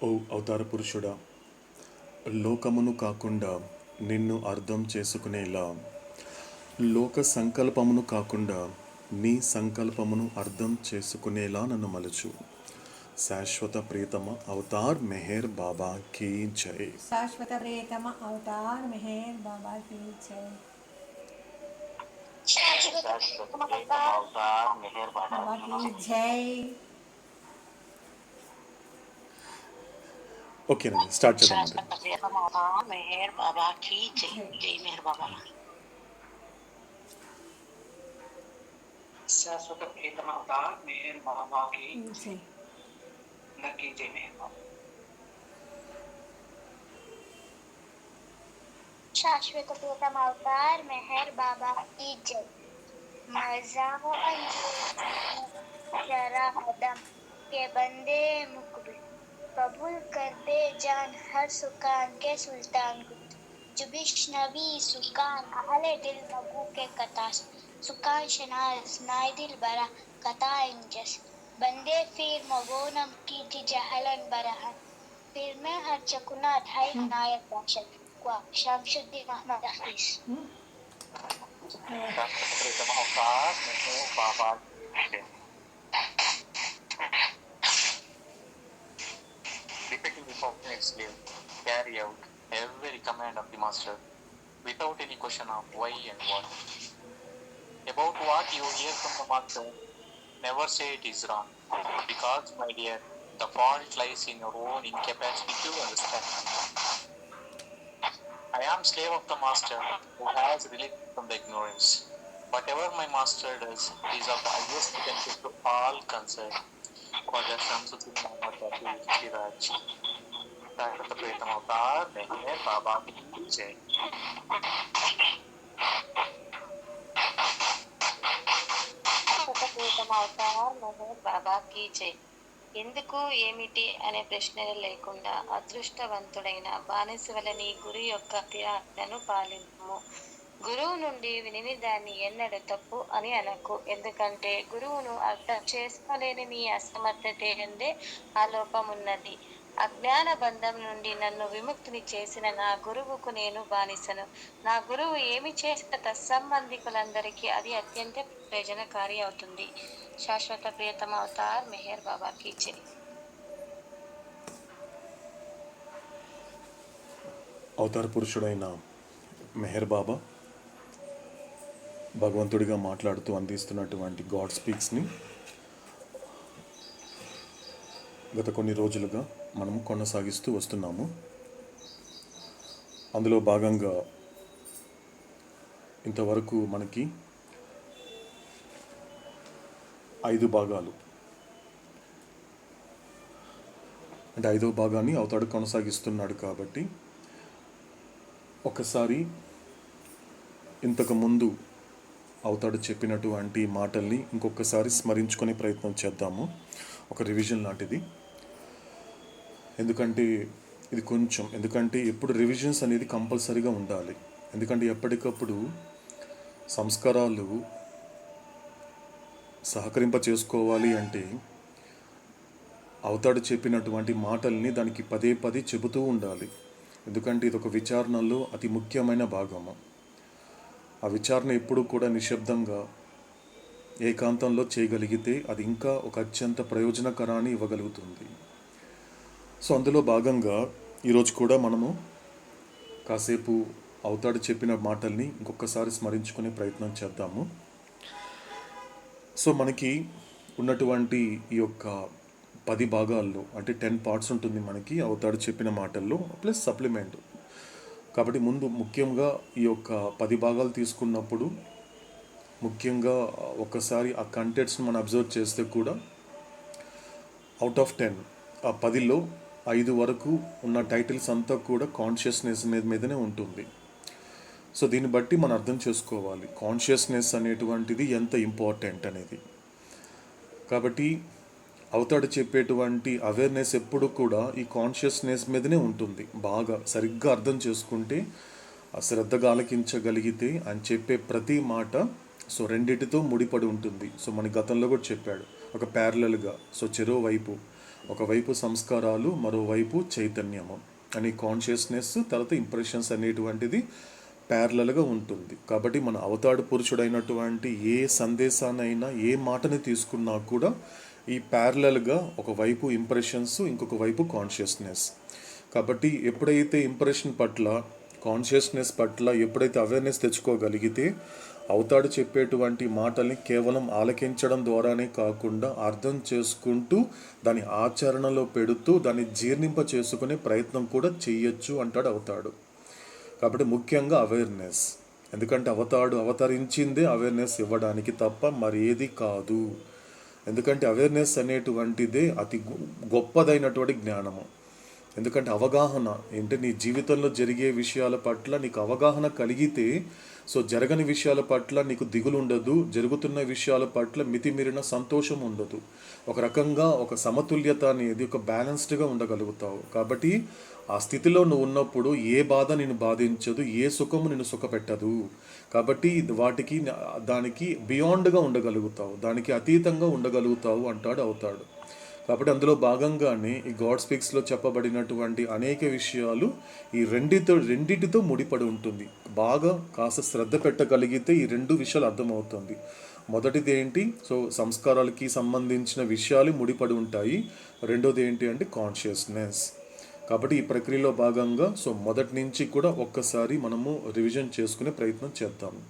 ఓ అవతార పురుషుడా, లోకమును కాకుండా నిన్ను అర్థం చేసుకునేలా, లోక సంకల్పమును కాకుండా నీ సంకల్పమును అర్థం చేసుకునేలా నన్ను మలుచు. శాశ్వత ప్రీతమ అవతార్ మెహర్ బాబా కీ జై. शाश्वत प्रियतम अवतार मेहर बाबा की जय। शाश्वत अवतार मेहर बाबा बाबा की जय। ఓకేనండి, స్టార్ట్ చేద్దామండి. शाश्वत अवतार मेहर बाबा की जय। जय जय मेहर बाबा। शाश्वत प्रीतम अवतार मेहर बाबा की जय। लकी जय मेहर बाबा। शाश्वत प्रीतम अवतार मेहर बाबा की जय। मज़ाहो शरा कदम के बंदे मुकबिल कबूल कर दे जान हर सुकान के सुल्तान को। जुबिश नबी सुकान अहले दिल मगू के कतास सुकान शनाज नाय दिल बरा कता इंजस बंदे फिर मगोनम की थी जहलन बरहन फिर मैं हर चकुना ढाई नायक बाशत क्वा शमशुद्दीन अहमद हफीज। शाश्वत प्रीतम अवतार मेहर बाबा की जय। Repeating the following slave, carry out every command of the master without any question of why and what. About what you hear from the master, never say it is wrong, because, my dear, the fault lies in your own incapacity to understand. I am slave of the master who has released from the ignorance. Whatever my master does is of the highest benefit to all concerned. Khwaja Shamsuddin Muhammad Rafi Siraj. शाश्वत प्रीतम अवतार मेहर बाबा की जय। శాశ్వత ప్రీతమ Avatar Meher బాబా key జై. ఎందుకు ఏమిటి అనే ప్రశ్నలు లేకుండా అదృష్టవంతుడైన బానిసవలని గురు యొక్క ఆజ్ఞను పాలింపు. గురువు నుండి విని దాన్ని ఎన్నడూ తప్పు అని అనకు. ఎందుకంటే గురువును అర్థం చేసుకోలేని నీ అసమర్థతే ఎందే ఆ లోపమున్నది. అజ్ఞాన బంధం నుండి నన్ను విముక్తిని చేసిన నా గురువుకు నేను బానిసను. నా గురువు ఏమి చేసిన తత్సంబంధికులందరికీ అది అత్యంత ప్రయోజనకారి అవుతుంది. శాశ్వత ప్రియతమ అవతార్ మెహర్ బాబా కీ జై. అవతార పురుషుడైన మెహర్ బాబా భగవంతుడిగా మాట్లాడుతూ అందిస్తున్నటువంటి గాడ్ స్పీక్స్ని గత కొన్ని రోజులుగా మనం కొనసాగిస్తూ వస్తున్నాము. అందులో భాగంగా ఇంతవరకు మనకి 5 భాగాలు, అంటే 5వ భాగాన్ని అవతాడు కొనసాగిస్తున్నాడు. కాబట్టి ఒకసారి ఇంతకుముందు అవతాడు చెప్పినటువంటి మాటల్ని ఇంకొకసారి స్మరించుకునే ప్రయత్నం చేద్దాము, ఒక రివిజన్ లాంటిది. ఎందుకంటే ఎప్పుడు రివిజన్స్ అనేది కంపల్సరీగా ఉండాలి. ఎందుకంటే ఎప్పటికప్పుడు సంస్కారాలు సహకరింప చేసుకోవాలి అంటే అవతాడు చెప్పినటువంటి మాటల్ని దానికి పదే పదే చెబుతూ ఉండాలి. ఎందుకంటే ఇది ఒక విచారణలో అతి ముఖ్యమైన భాగము. ఆ విచారణ ఎప్పుడు కూడా నిశ్శబ్దంగా ఏకాంతంలో చేయగలిగితే అది ఇంకా ఒక అత్యంత ప్రయోజనకరాన్ని ఇవ్వగలుగుతుంది. సో అందులో భాగంగా ఈరోజు కూడా మనము కాసేపు అవతాడు చెప్పిన మాటల్ని ఇంకొకసారి స్మరించుకునే ప్రయత్నం చేద్దాము. సో మనకి ఉన్నటువంటి ఈ యొక్క 10 భాగాల్లో, అంటే 10 పార్ట్స్ ఉంటుంది మనకి అవతాడు చెప్పిన మాటల్లో, ప్లస్ సప్లిమెంట్. కాబట్టి ముఖ్యంగా ఈ యొక్క 10 భాగాలు తీసుకున్నప్పుడు ముఖ్యంగా ఒకసారి ఆ కంటెంట్స్ని మనం అబ్జర్వ్ చేస్తే కూడా అవుట్ ఆఫ్ 10, ఆ 10లో 5 వరకు ఉన్న టైటిల్స్ అంతా కూడా కాన్షియస్నెస్ మీదనే ఉంటుంది. సో దీన్ని బట్టి మనం అర్థం చేసుకోవాలి కాన్షియస్నెస్ అనేటువంటిది ఎంత ఇంపార్టెంట్ అనేది. కాబట్టి అవతాడు చెప్పేటువంటి అవేర్నెస్ ఎప్పుడు కూడా ఈ కాన్షియస్నెస్ మీదనే ఉంటుంది. బాగా సరిగ్గా అర్థం చేసుకుంటే, శ్రద్ధగా ఆలకించగలిగితే అని చెప్పే ప్రతి మాట సో రెండిటితో ముడిపడి ఉంటుంది. సో మన గతంలో కూడా చెప్పాడు, ఒక ప్యారలల్గా, సో చెరో వైపు ఒకవైపు సంస్కారాలు, మరోవైపు చైతన్యము అని కాన్షియస్నెస్, తర్వాత ఇంప్రెషన్స్ అనేటువంటిది ప్యారలల్గా ఉంటుంది. కాబట్టి మన అవతాడు పురుషుడైనటువంటి ఏ సందేశానైనా, ఏ మాటని తీసుకున్నా కూడా ఈ ప్యారలల్గా ఒకవైపు ఇంప్రెషన్స్, ఇంకొక వైపు కాన్షియస్నెస్. కాబట్టి ఎప్పుడైతే ఇంప్రెషన్ పట్ల, కాన్షియస్నెస్ పట్ల ఎప్పుడైతే అవేర్నెస్ తెచ్చుకోగలిగితే అవతాడు చెప్పేటువంటి మాటల్ని కేవలం ఆలకించడం ద్వారానే కాకుండా అర్థం చేసుకుంటూ దాని ఆచరణలో పెడుతూ దాన్ని జీర్ణింప చేసుకునే ప్రయత్నం కూడా చెయ్యొచ్చు అంటాడు అవతాడు. కాబట్టి ముఖ్యంగా అవేర్నెస్, ఎందుకంటే అవతరించిందే అవేర్నెస్ ఇవ్వడానికి తప్ప మరి ఏది కాదు. ఎందుకంటే అవేర్నెస్ అనేటువంటిదే అతి గొప్పదైనటువంటి జ్ఞానము. ఎందుకంటే అవగాహన ఏంటి, నీ జీవితంలో జరిగే విషయాల పట్ల నీకు అవగాహన కలిగితే సో జరగని విషయాల పట్ల నీకు దిగులు ఉండదు, జరుగుతున్న విషయాల పట్ల మితిమీరిన సంతోషం ఉండదు. ఒక రకంగా ఒక సమతుల్యత అనేది, ఒక బ్యాలెన్స్డ్గా ఉండగలుగుతావు. కాబట్టి ఆ స్థితిలో నువ్వు ఉన్నప్పుడు ఏ బాధ నిన్ను బాధించదు, ఏ సుఖము నిన్ను సుఖపెట్టదు. కాబట్టి దానికి బియాండ్గా ఉండగలుగుతావు, దానికి అతీతంగా ఉండగలుగుతావు అంటాడు అవుతాడు. కాబట్టి అందులో భాగంగానే ఈ గాడ్ స్పీక్స్లో చెప్పబడినటువంటి అనేక విషయాలు ఈ రెండిటితో ముడిపడి ఉంటుంది. బాగా కాస్త శ్రద్ధ పెట్టగలిగితే ఈ రెండు విషయాలు అర్థమవుతుంది. మొదటిది ఏంటి, సో సంస్కారాలకి సంబంధించిన విషయాలు ముడిపడి ఉంటాయి. రెండోది ఏంటి అంటే కాన్షియస్నెస్. కాబట్టి ఈ ప్రక్రియలో భాగంగా సో మొదటి నుంచి కూడా ఒక్కసారి మనము రివిజన్ చేసుకునే ప్రయత్నం చేద్దాము.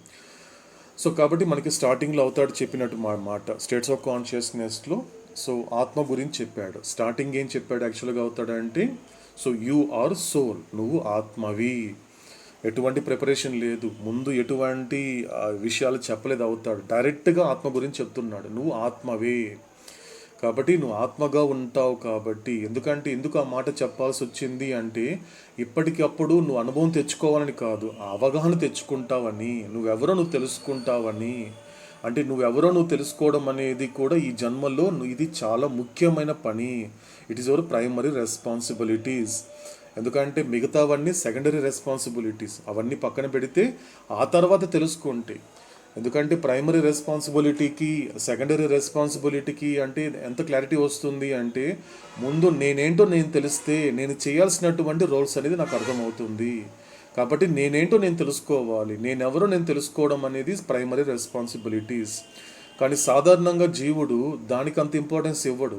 సో కాబట్టి మనకి స్టార్టింగ్లో అవుతాడు చెప్పినట్టు మాట స్టేట్స్ ఆఫ్ కాన్షియస్నెస్లో సో ఆత్మ గురించి చెప్పాడు. స్టార్టింగ్ ఏం చెప్పాడు యాక్చువల్గా అవుతాడంటే, సో యూ ఆర్ సోల్, నువ్వు ఆత్మవి. ఎటువంటి ప్రిపరేషన్ లేదు, ముందు ఎటువంటి విషయాలు చెప్పలేదు అవుతాడు. డైరెక్ట్గా ఆత్మ గురించి చెప్తున్నాడు, నువ్వు ఆత్మవే. కాబట్టి నువ్వు ఆత్మగా ఉంటావు. కాబట్టి ఎందుకు ఆ మాట చెప్పాల్సి వచ్చింది అంటే, ఇప్పటికప్పుడు నువ్వు అనుభవం తెచ్చుకోవాలని కాదు, ఆ అవగాహన తెచ్చుకుంటావని, నువ్వెవరో నువ్వు తెలుసుకుంటావని. అంటే నువ్వెవరో నువ్వు తెలుసుకోవడం అనేది కూడా ఈ జన్మలో ఇది చాలా ముఖ్యమైన పని. It is your primary responsibilities. ఎందుకంటే మిగతావన్నీ సెకండరీ రెస్పాన్సిబిలిటీస్, అవన్నీ పక్కన పెడితే ఆ తర్వాత తెలుసుకుంటే. ఎందుకంటే ప్రైమరీ రెస్పాన్సిబిలిటీకి సెకండరీ రెస్పాన్సిబిలిటీకి అంటే ఎంత క్లారిటీ వస్తుంది అంటే, ముందు నేనేంటో నేను తెలిస్తే నేను చేయాల్సినటువంటి రోల్స్ అనేది నాకు అర్థమవుతుంది. కాబట్టి నేనేంటో నేను తెలుసుకోవాలి, నేనెవరో నేను తెలుసుకోవడం అనేది ప్రైమరీ రెస్పాన్సిబిలిటీస్. కానీ సాధారణంగా జీవుడు దానికి అంత ఇంపార్టెన్స్ ఇవ్వడు.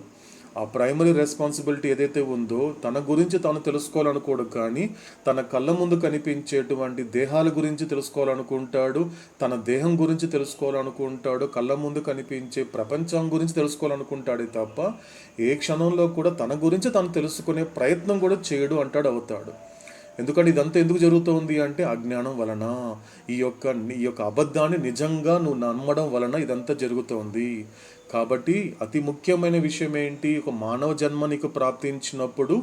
ఆ ప్రైమరీ రెస్పాన్సిబిలిటీ ఏదైతే ఉందో తన గురించి తాను తెలుసుకోవాలనుకోడు, కానీ తన కళ్ళ ముందు కనిపించేటువంటి దేహాల గురించి తెలుసుకోవాలనుకుంటాడు, తన దేహం గురించి తెలుసుకోవాలనుకుంటాడు, కళ్ళ ముందు కనిపించే ప్రపంచం గురించి తెలుసుకోవాలనుకుంటాడే తప్ప ఏ క్షణంలో కూడా తన గురించి తాను తెలుసుకునే ప్రయత్నం కూడా చేయడు అంటాడు అవుతాడు. ఎందుకంటే ఇదంతా ఎందుకు జరుగుతోంది అంటే అజ్ఞానం వలన. ఈ యొక్క అబద్ధాన్ని నిజంగా నువ్వు నమ్మడం వలన ఇదంతా జరుగుతోంది. కాబట్టి అతి ముఖ్యమైన విషయం ఏంటి, ఒక మానవ జన్మ నీకు ప్రాప్తించినప్పుడు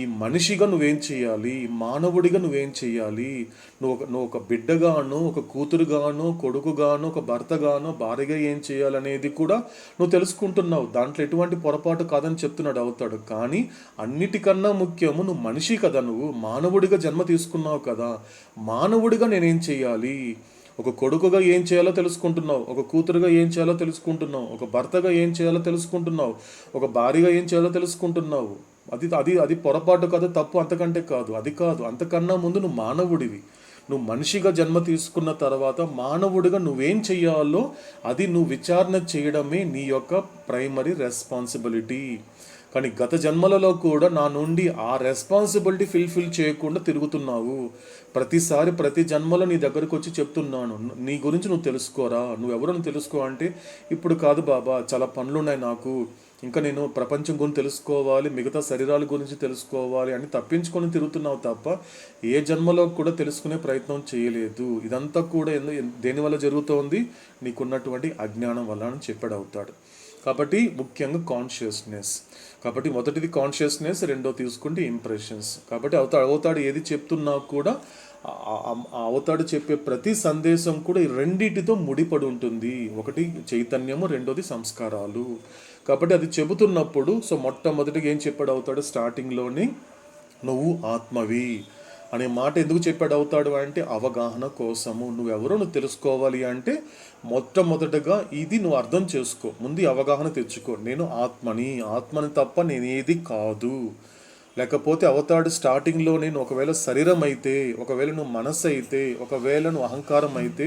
ఈ మనిషిగా నువ్వేం చేయాలి, మానవుడిగా నువ్వేం చేయాలి, నువ్వు ఒక బిడ్డగాను, ఒక కూతురుగాను, కొడుకుగాను, ఒక భర్తగాను, భార్యగా ఏం చేయాలనేది కూడా నువ్వు తెలుసుకుంటున్నావు. దాంట్లో ఎటువంటి పొరపాటు కాదని చెప్తున్నాడు అవుతాడు. కానీ అన్నిటికన్నా ముఖ్యము నువ్వు మనిషి కదా, నువ్వు మానవుడిగా జన్మ తీసుకున్నావు కదా. మానవుడిగా నేనేం చేయాలి, ఒక కొడుకుగా ఏం చేయాలో తెలుసుకుంటున్నావు, ఒక కూతురుగా ఏం చేయాలో తెలుసుకుంటున్నావు, ఒక భర్తగా ఏం చేయాలో తెలుసుకుంటున్నావు, ఒక భార్యగా ఏం చేయాలో తెలుసుకుంటున్నావు. అది పొరపాటు కాదు, తప్పు అంతకంటే కాదు. అది కాదు, అంతకన్నా ముందు నువ్వు మానవుడివి. నువ్వు మనిషిగా జన్మ తీసుకున్న తర్వాత మానవుడిగా నువ్వేం చెయ్యాలో అది నువ్వు విచారణ చేయడమే నీ యొక్క ప్రైమరీ రెస్పాన్సిబిలిటీ. కానీ గత జన్మలలో కూడా నా నుండి ఆ రెస్పాన్సిబిలిటీ ఫిల్ చేయకుండా తిరుగుతున్నావు. ప్రతిసారి ప్రతి జన్మలో నీ దగ్గరకు వచ్చి చెప్తున్నాను, నీ గురించి నువ్వు తెలుసుకోరా, నువ్వెవరో నువ్వు తెలుసుకో అంటే, ఇప్పుడు కాదు బాబా, చాలా పనులు ఉన్నాయి నాకు, ఇంకా నేను ప్రపంచం గురించి తెలుసుకోవాలి, మిగతా శరీరాల గురించి తెలుసుకోవాలి అని తప్పించుకొని తిరుగుతున్నావు తప్ప ఏ జన్మలో కూడా తెలుసుకునే ప్రయత్నం చేయలేదు. ఇదంతా కూడా దేనివల్ల జరుగుతోంది, నీకున్నటువంటి అజ్ఞానం వల్ల అని చెప్పాడు అవుతాడు. కాబట్టి ముఖ్యంగా కాన్షియస్నెస్. కాబట్టి మొదటిది కాన్షియస్నెస్, రెండో తీసుకుంటే ఇంప్రెషన్స్. కాబట్టి అవుతాడు ఏది చెప్తున్నా కూడా అవతాడు చెప్పే ప్రతి సందేశం కూడా ఈ రెండిటితో ముడిపడి ఉంటుంది. ఒకటి చైతన్యము, రెండోది సంస్కారాలు. కాబట్టి అది చెబుతున్నప్పుడు సో మొట్టమొదటిగా ఏం చెప్పాడు అవుతాడు స్టార్టింగ్లోని, నువ్వు ఆత్మవి అనే మాట ఎందుకు చెప్పాడు అవుతాడు అంటే అవగాహన కోసము. నువ్వెవరో నువ్వు తెలుసుకోవాలి అంటే మొట్టమొదటగా ఇది నువ్వు అర్థం చేసుకో, ముందు ఈ అవగాహన తెచ్చుకో. నేను ఆత్మని తప్ప నేనేది కాదు. లేకపోతే అవతాడు స్టార్టింగ్లో నేను ఒకవేళ శరీరం అయితే, ఒకవేళ నువ్వు మనస్సు అయితే, ఒకవేళ నువ్వు అహంకారం అయితే,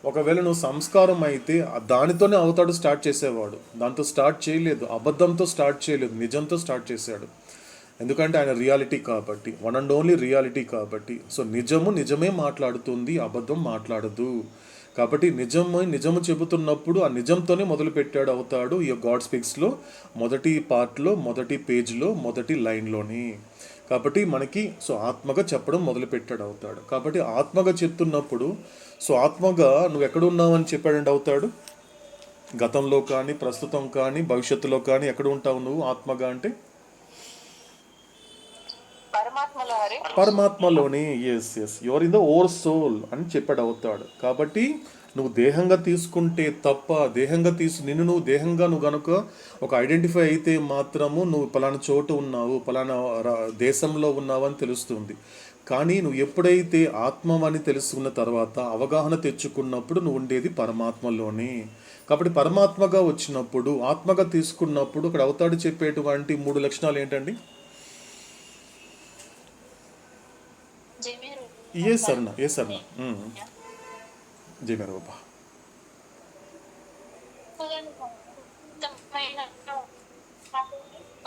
ఒకవేళ నువ్వు సంస్కారం అయితే దానితోనే అవతాడు స్టార్ట్ చేసేవాడు. దాంతో స్టార్ట్ చేయలేదు, అబద్ధంతో స్టార్ట్ చేయలేదు, నిజంతో స్టార్ట్ చేశాడు. ఎందుకంటే ఆయన రియాలిటీ కాబట్టి, వన్ అండ్ ఓన్లీ రియాలిటీ కాబట్టి. సో నిజమే మాట్లాడుతుంది, అబద్ధం మాట్లాడదు. కాబట్టి నిజము చెబుతున్నప్పుడు ఆ నిజంతోనే మొదలుపెట్టాడు అవుతాడు ఈ గాడ్ స్పీక్స్లో మొదటి పార్ట్లో, మొదటి పేజ్లో, మొదటి లైన్లోని. కాబట్టి మనకి ఆత్మగా చెప్పడం మొదలుపెట్టాడు అవుతాడు. కాబట్టి ఆత్మగా చెప్తున్నప్పుడు ఆత్మగా నువ్వు ఎక్కడున్నావు అని చెప్పాడండి అవుతాడు. గతంలో కానీ, ప్రస్తుతం కానీ, భవిష్యత్తులో కానీ ఎక్కడ ఉంటావు నువ్వు ఆత్మగా అంటే? పరమాత్మలోని. Yes your in the over soul అని చెప్పాడు అవుతాడు. కాబట్టి నువ్వు దేహంగా తీసుకుంటే తప్ప, నిన్ను నువ్వు దేహంగా నువ్వు కనుక ఒక ఐడెంటిఫై అయితే మాత్రము నువ్వు పలానా చోటు ఉన్నావు, పలానా దేశంలో ఉన్నావు అని తెలుస్తుంది. కానీ నువ్వు ఎప్పుడైతే ఆత్మవని తెలుసుకున్న తర్వాత అవగాహన తెచ్చుకున్నప్పుడు నువ్వు ఉండేది పరమాత్మలోనే. కాబట్టి పరమాత్మగా వచ్చినప్పుడు, ఆత్మగా తీసుకున్నప్పుడు ఇక్కడ అవుతాడు చెప్పేటువంటి 3 లక్షణాలు ఏంటండి? ఏ సర్ణ జై మేర బాబా.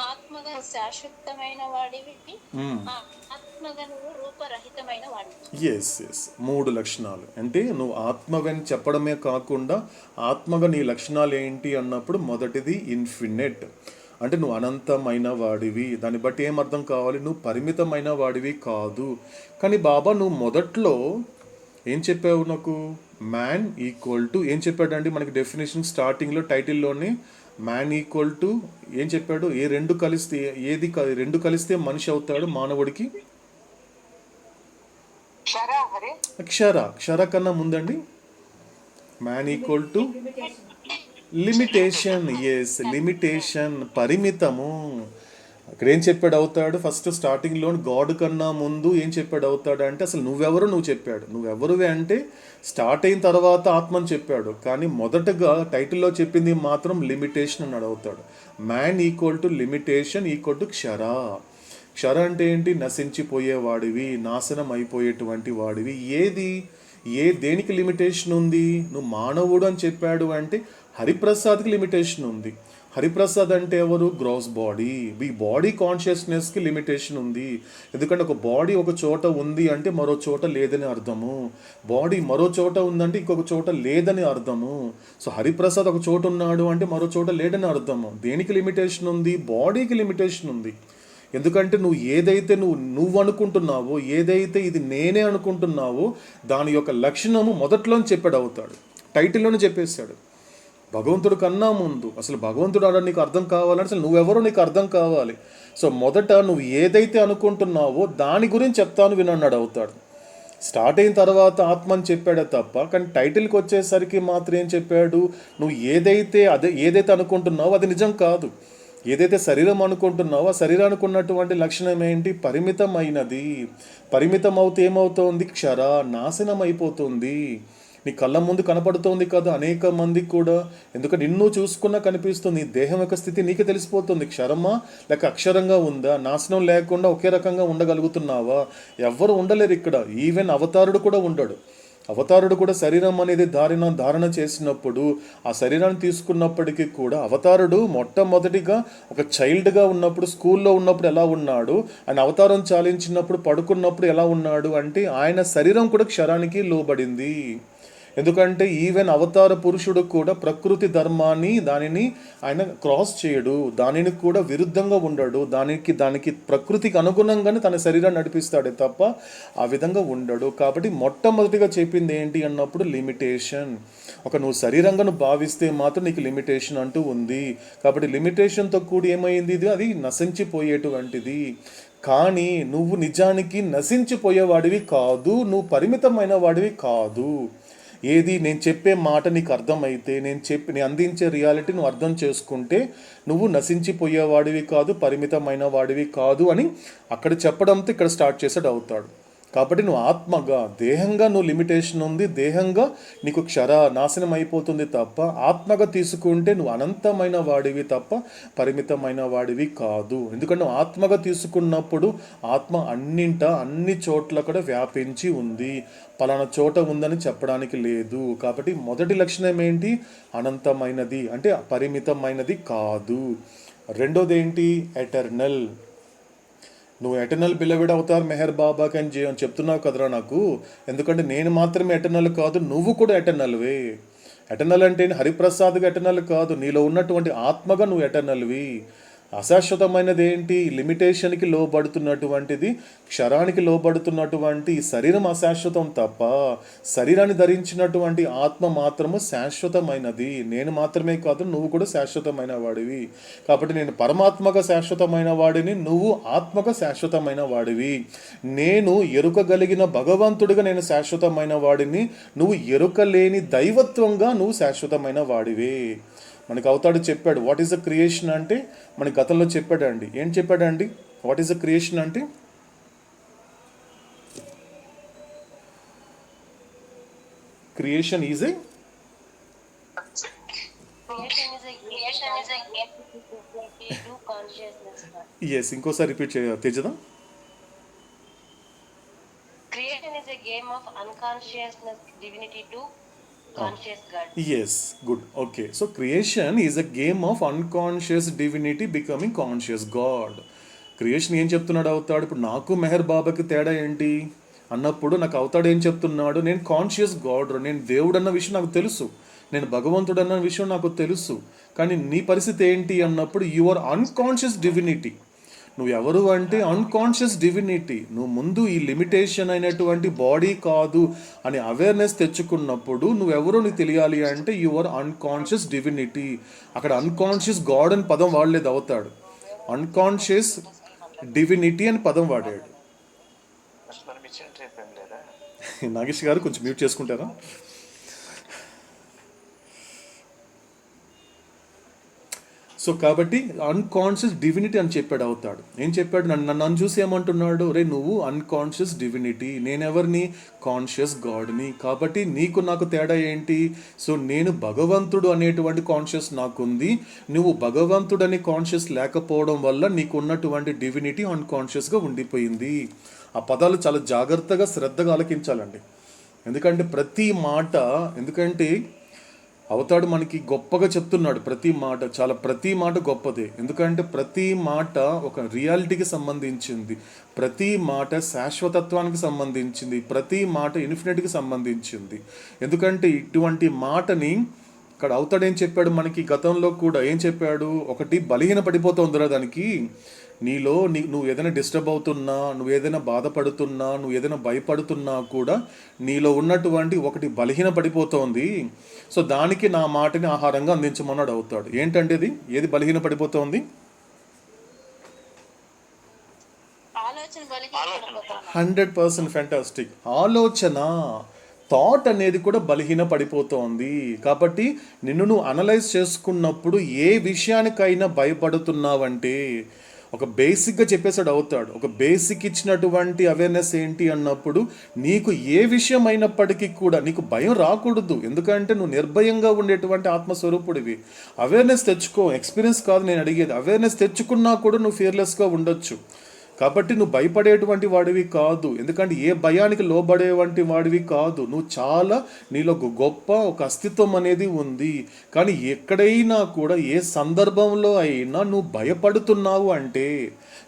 ఆత్మగా శాశ్వతమైన వాడివి, ఆత్మగా నువ్వు రూపరహితమైన వాడివి. ఎస్ 3 లక్షణాలు. అంటే నువ్వు ఆత్మగని చెప్పడమే కాకుండా ఆత్మగా నీ లక్షణాలు ఏంటి అన్నప్పుడు మొదటిది ఇన్ఫినిట్, అంటే నువ్వు అనంతమైన వాడివి. దాన్ని బట్టి ఏం అర్థం కావాలి? నువ్వు పరిమితమైన వాడివి కాదు. కానీ బాబా నువ్వు మొదట్లో ఏం చెప్పావు నాకు? మ్యాన్ ఈక్వల్ టు ఏం చెప్పాడండి మనకి డెఫినేషన్ స్టార్టింగ్లో టైటిల్లోనే? మ్యాన్ ఈక్వల్ టు ఏం చెప్పాడు? రెండు కలిస్తే మనిషి అవుతాడు మానవుడికి? క్షర కన్నా ముందండి man equal to limitation. Yes limitation, పరిమితము. అక్కడ ఏం చెప్పాడు అవుతాడు? ఫస్ట్ స్టార్టింగ్లో గాడ్ కన్నా ముందు ఏం చెప్పాడు అవుతాడు అంటే అసలు నువ్వు చెప్పాడు. నువ్వెవరువే అంటే స్టార్ట్ అయిన తర్వాత ఆత్మని చెప్పాడు. కానీ మొదటగా టైటిల్లో చెప్పింది మాత్రం లిమిటేషన్ అన్నాడు అవుతాడు. Man equal to limitation equal to క్షర అంటే ఏంటి? నశించిపోయేవాడివి, నాశనం అయిపోయేటువంటి వాడివి. దేనికి లిమిటేషన్ ఉంది? నువ్వు మానవుడు అని చెప్పాడు అంటే హరిప్రసాద్కి లిమిటేషన్ ఉంది. హరిప్రసాద్ అంటే ఎవరు? Gross body. ఈ బాడీ కాన్షియస్నెస్కి లిమిటేషన్ ఉంది. ఎందుకంటే ఒక బాడీ ఒక చోట ఉంది అంటే మరో చోట లేదని అర్థము. బాడీ మరో చోట ఉందంటే ఇంకొక చోట లేదని అర్థము. సో హరిప్రసాద్ ఒక చోట ఉన్నాడు అంటే మరో చోట లేదని అర్థము. దేనికి లిమిటేషన్ ఉంది? బాడీకి లిమిటేషన్ ఉంది. ఎందుకంటే నువ్వు అనుకుంటున్నావో, ఏదైతే ఇది నేనే అనుకుంటున్నావో దాని యొక్క లక్షణము మొదట్లోనే చెప్పాడు అవుతాడు, టైటిల్లోనే చెప్పేశాడు. భగవంతుడు కన్నా ముందు అసలు భగవంతుడు అలా నీకు అర్థం కావాలంటే అసలు నువ్వెవరో నీకు అర్థం కావాలి. సో మొదట నువ్వు ఏదైతే అనుకుంటున్నావో దాని గురించి చెప్తాను వినన్నాడు అవుతాడు. స్టార్ట్ అయిన తర్వాత ఆత్మని చెప్పాడే తప్ప, కానీ టైటిల్కి వచ్చేసరికి మాత్రం ఏం చెప్పాడు? నువ్వు ఏదైతే అనుకుంటున్నావో అది నిజం కాదు. ఏదైతే శరీరం అనుకుంటున్నావో ఆ శరీరానికి ఉన్నటువంటి లక్షణం ఏంటి? పరిమితమైనది. పరిమితం అవుతే ఏమవుతోంది? నాశనం అయిపోతుంది. నీ కళ్ళ ముందు కనపడుతోంది కదా అనేక మందికి కూడా. ఎందుకంటే నిన్ను చూసుకున్నా కనిపిస్తుంది. నీ దేహం యొక్క స్థితి నీకే తెలిసిపోతుంది. క్షరమా లేక అక్షరంగా ఉందా? నాశనం లేకుండా ఒకే రకంగా ఉండగలుగుతున్నావా? ఎవ్వరు ఉండలేరు ఇక్కడ. ఈవెన్ అవతారుడు కూడా ఉండడు. అవతారుడు కూడా శరీరం అనేది ధారణ చేసినప్పుడు ఆ శరీరాన్ని తీసుకున్నప్పటికీ కూడా అవతారుడు మొట్టమొదటిగా ఒక చైల్డ్గా ఉన్నప్పుడు, స్కూల్లో ఉన్నప్పుడు ఎలా ఉన్నాడు, ఆయన అవతారం చాలించినప్పుడు పడుకున్నప్పుడు ఎలా ఉన్నాడు అంటే ఆయన శరీరం కూడా క్షరానికి లోబడింది. ఎందుకంటే ఈవెన్ అవతార పురుషుడు కూడా ప్రకృతి ధర్మాన్ని దానిని ఆయన క్రాస్ చేయడు, దానిని కూడా విరుద్ధంగా ఉండడు. దానికి ప్రకృతికి అనుగుణంగానే తన శరీరాన్ని నడిపిస్తాడే తప్ప ఆ విధంగా ఉండడు. కాబట్టి మొట్టమొదటిగా చెప్పింది ఏంటి అన్నప్పుడు లిమిటేషన్. నువ్వు శరీరంగా నువ్వు భావిస్తే మాత్రం నీకు లిమిటేషన్ అంటూ ఉంది. కాబట్టి లిమిటేషన్తో కూడి ఏమైంది? అది నశించిపోయేటువంటిది. కానీ నువ్వు నిజానికి నశించిపోయేవాడివి కాదు, నువ్వు పరిమితమైన వాడివి కాదు. నేను చెప్పే మాట నీకు అర్థమైతే, నేను అందించే రియాలిటీ నువ్వు అర్థం చేసుకుంటే నువ్వు నశించిపోయేవాడివి కాదు, పరిమితమైన వాడివి కాదు అని అక్కడ చెప్పడంతో ఇక్కడ స్టార్ట్ చేసాడు అవుతాడు. కాబట్టి నువ్వు ఆత్మగా, దేహంగా నువ్వు లిమిటేషన్ ఉంది, దేహంగా నీకు నాశనం అయిపోతుంది తప్ప, ఆత్మగా తీసుకుంటే నువ్వు అనంతమైన వాడివి తప్ప పరిమితమైన వాడివి కాదు. ఎందుకంటే నువ్వు ఆత్మగా తీసుకున్నప్పుడు ఆత్మ అన్ని చోట్ల కూడా వ్యాపించి ఉంది, పలానా చోట ఉందని చెప్పడానికి లేదు. కాబట్టి మొదటి లక్షణం ఏంటి? అనంతమైనది అంటే పరిమితమైనది కాదు. రెండోది ఏంటి? ఎటర్నల్. నువ్వు ఎటర్నల్ బిలవిడ్ అవుతారు మెహర్ బాబాకి అని చెప్తున్నావు కదరా నాకు. ఎందుకంటే నేను మాత్రమే ఎటర్నల్ కాదు, నువ్వు కూడా ఎటర్నల్వే. ఎటర్నల్ అంటే హరిప్రసాద్గా ఎటర్నల్ కాదు, నీలో ఉన్నటువంటి ఆత్మగా నువ్వు ఎటర్నల్వి. అశాశ్వతమైనది ఏంటి? లిమిటేషన్కి లోబడుతున్నటువంటిది, క్షరానికి లోబడుతున్నటువంటి ఈ శరీరం అశాశ్వతం తప్ప శరీరాన్ని ధరించినటువంటి ఆత్మ మాత్రము శాశ్వతమైనది. నేను మాత్రమే కాదు, నువ్వు కూడా శాశ్వతమైన వాడివి. కాబట్టి నేను పరమాత్మగా శాశ్వతమైన వాడిని, నువ్వు ఆత్మగా శాశ్వతమైన వాడివి. నేను ఎరుకగలిగిన భగవంతుడిగా నేను శాశ్వతమైన వాడిని, నువ్వు ఎరుక లేని దైవత్వంగా నువ్వు శాశ్వతమైన వాడివే. మనకు అవుతాడు చెప్పాడు వాట్ ఈస్ ద క్రియేషన్ అంటే, మన గతంలో చెప్పాడండి. ఏం చెప్పాడండి? వాట్ ఈస్ ద క్రియేషన్ అంటే, క్రియేషన్ ఈజ్ ఏ ఎస్. ఇంకోసారి repeat తెచ్చదా? Creation is a game of unconsciousness divinity to conscious God. Yes, good. Okay. So creation is a game of unconscious divinity becoming conscious God. Creation ఏం చెప్తున్నాడు అవుతాడు? ఇప్పుడు నాకు మెహర్ బాబాకి తేడా ఏంటి అన్నప్పుడు నాకు అవుతాడు ఏం చెప్తున్నాడు? నేను కాన్షియస్ గాడ్, నేను దేవుడు అన్న విషయం నాకు తెలుసు, నేను భగవంతుడు అన్న విషయం నాకు తెలుసు. కానీ నీ పరిస్థితి ఏంటి అన్నప్పుడు యు ఆర్ అన్కాన్షియస్ డివినిటీ. నువ్వు ఎవరు అంటే అన్కాన్షియస్ డివినిటీ. నువ్వు ముందు ఈ లిమిటేషన్ అయినటువంటి బాడీ కాదు అని అవేర్నెస్ తెచ్చుకున్నప్పుడు నువ్వెవరో నీకు తెలియాలి అంటే యు ఆర్ అన్కాన్షియస్ డివినిటీ. అక్కడ అన్కాన్షియస్ గాడ్ అని పదం వాడలేదు అవుతాడు, అన్కాన్షియస్ డివినిటీ అని పదం వాడాడు. నాగేష్ గారు కొంచెం మ్యూట్ చేసుకుంటారా? సో కాబట్టి అన్కాన్షియస్ డివినిటీ అని చెప్పాడు అవుతాడు. ఏం చెప్పాడు? నన్ను చూసి ఏమంటున్నాడు? రే నువ్వు అన్కాన్షియస్ డివినిటీ, నేనెవరిని? కాన్షియస్ గాడ్ని. కాబట్టి నీకు నాకు తేడా ఏంటి? సో నేను భగవంతుడు అనేటువంటి కాన్షియస్ నాకుంది, నువ్వు భగవంతుడు అనే కాన్షియస్ లేకపోవడం వల్ల నీకు ఉన్నటువంటి డివినిటీ అన్కాన్షియస్గా ఉండిపోయింది. ఆ పదాలు చాలా జాగ్రత్తగా శ్రద్ధగా ఆలకించాలండి. ఎందుకంటే ప్రతి మాట, ఎందుకంటే అవతాడు మనకి గొప్పగా చెప్తున్నాడు ప్రతి మాట గొప్పదే. ఎందుకంటే ప్రతి మాట ఒక రియాలిటీకి సంబంధించింది, ప్రతి మాట శాశ్వతత్వానికి సంబంధించింది, ప్రతి మాట ఇన్ఫినిటీకి సంబంధించింది. ఎందుకంటే ఇటువంటి మాటని ఇక్కడ అవుతాడు ఏం చెప్పాడు మనకి గతంలో కూడా ఏం చెప్పాడు? ఒకటి బలహీన పడిపోతుందిరా దానికి. నీలో నువ్వు ఏదైనా డిస్టర్బ్ అవుతున్నా, నువ్వు ఏదైనా బాధపడుతున్నా, నువ్వు ఏదైనా భయపడుతున్నా కూడా నీలో ఉన్నటువంటి ఒకటి బలహీన పడిపోతోంది. సో దానికి నా మాటని ఆహారంగా అందించమన్నాడు అవుతాడు. ఏంటంటే ఏది బలహీన పడిపోతోంది? 100% ఫ్యాంటాస్టిక్. ఆలోచన, థాట్ అనేది కూడా బలహీన పడిపోతోంది. కాబట్టి నిన్ను నువ్వు అనలైజ్ చేసుకున్నప్పుడు ఏ విషయానికైనా భయపడుతున్నావంటే ఒక బేసిక్గా చెప్పేసాడు అవుతాడు. ఒక బేసిక్ ఇచ్చినటువంటి అవేర్నెస్ ఏంటి అన్నప్పుడు నీకు ఏ విషయం అయినప్పటికీ కూడా నీకు భయం రాకూడదు. ఎందుకంటే నువ్వు నిర్భయంగా ఉండేటువంటి ఆత్మస్వరూపుడివి. అవేర్నెస్ తెచ్చుకో, ఎక్స్పీరియన్స్ కాదు నేను అడిగేది. అవేర్నెస్ తెచ్చుకున్నా కూడా నువ్వు ఫియర్లెస్గా ఉండొచ్చు. కాబట్టి నువ్వు భయపడేటువంటి వాడివి కాదు, ఎందుకంటే ఏ భయానికి లోబడేటువంటి వాడివి కాదు. నువ్వు చాలా, నీలో గొప్ప ఒక అస్తిత్వం అనేది ఉంది. కానీ ఎక్కడైనా కూడా ఏ సందర్భంలో అయినా నువ్వు భయపడుతున్నావు అంటే,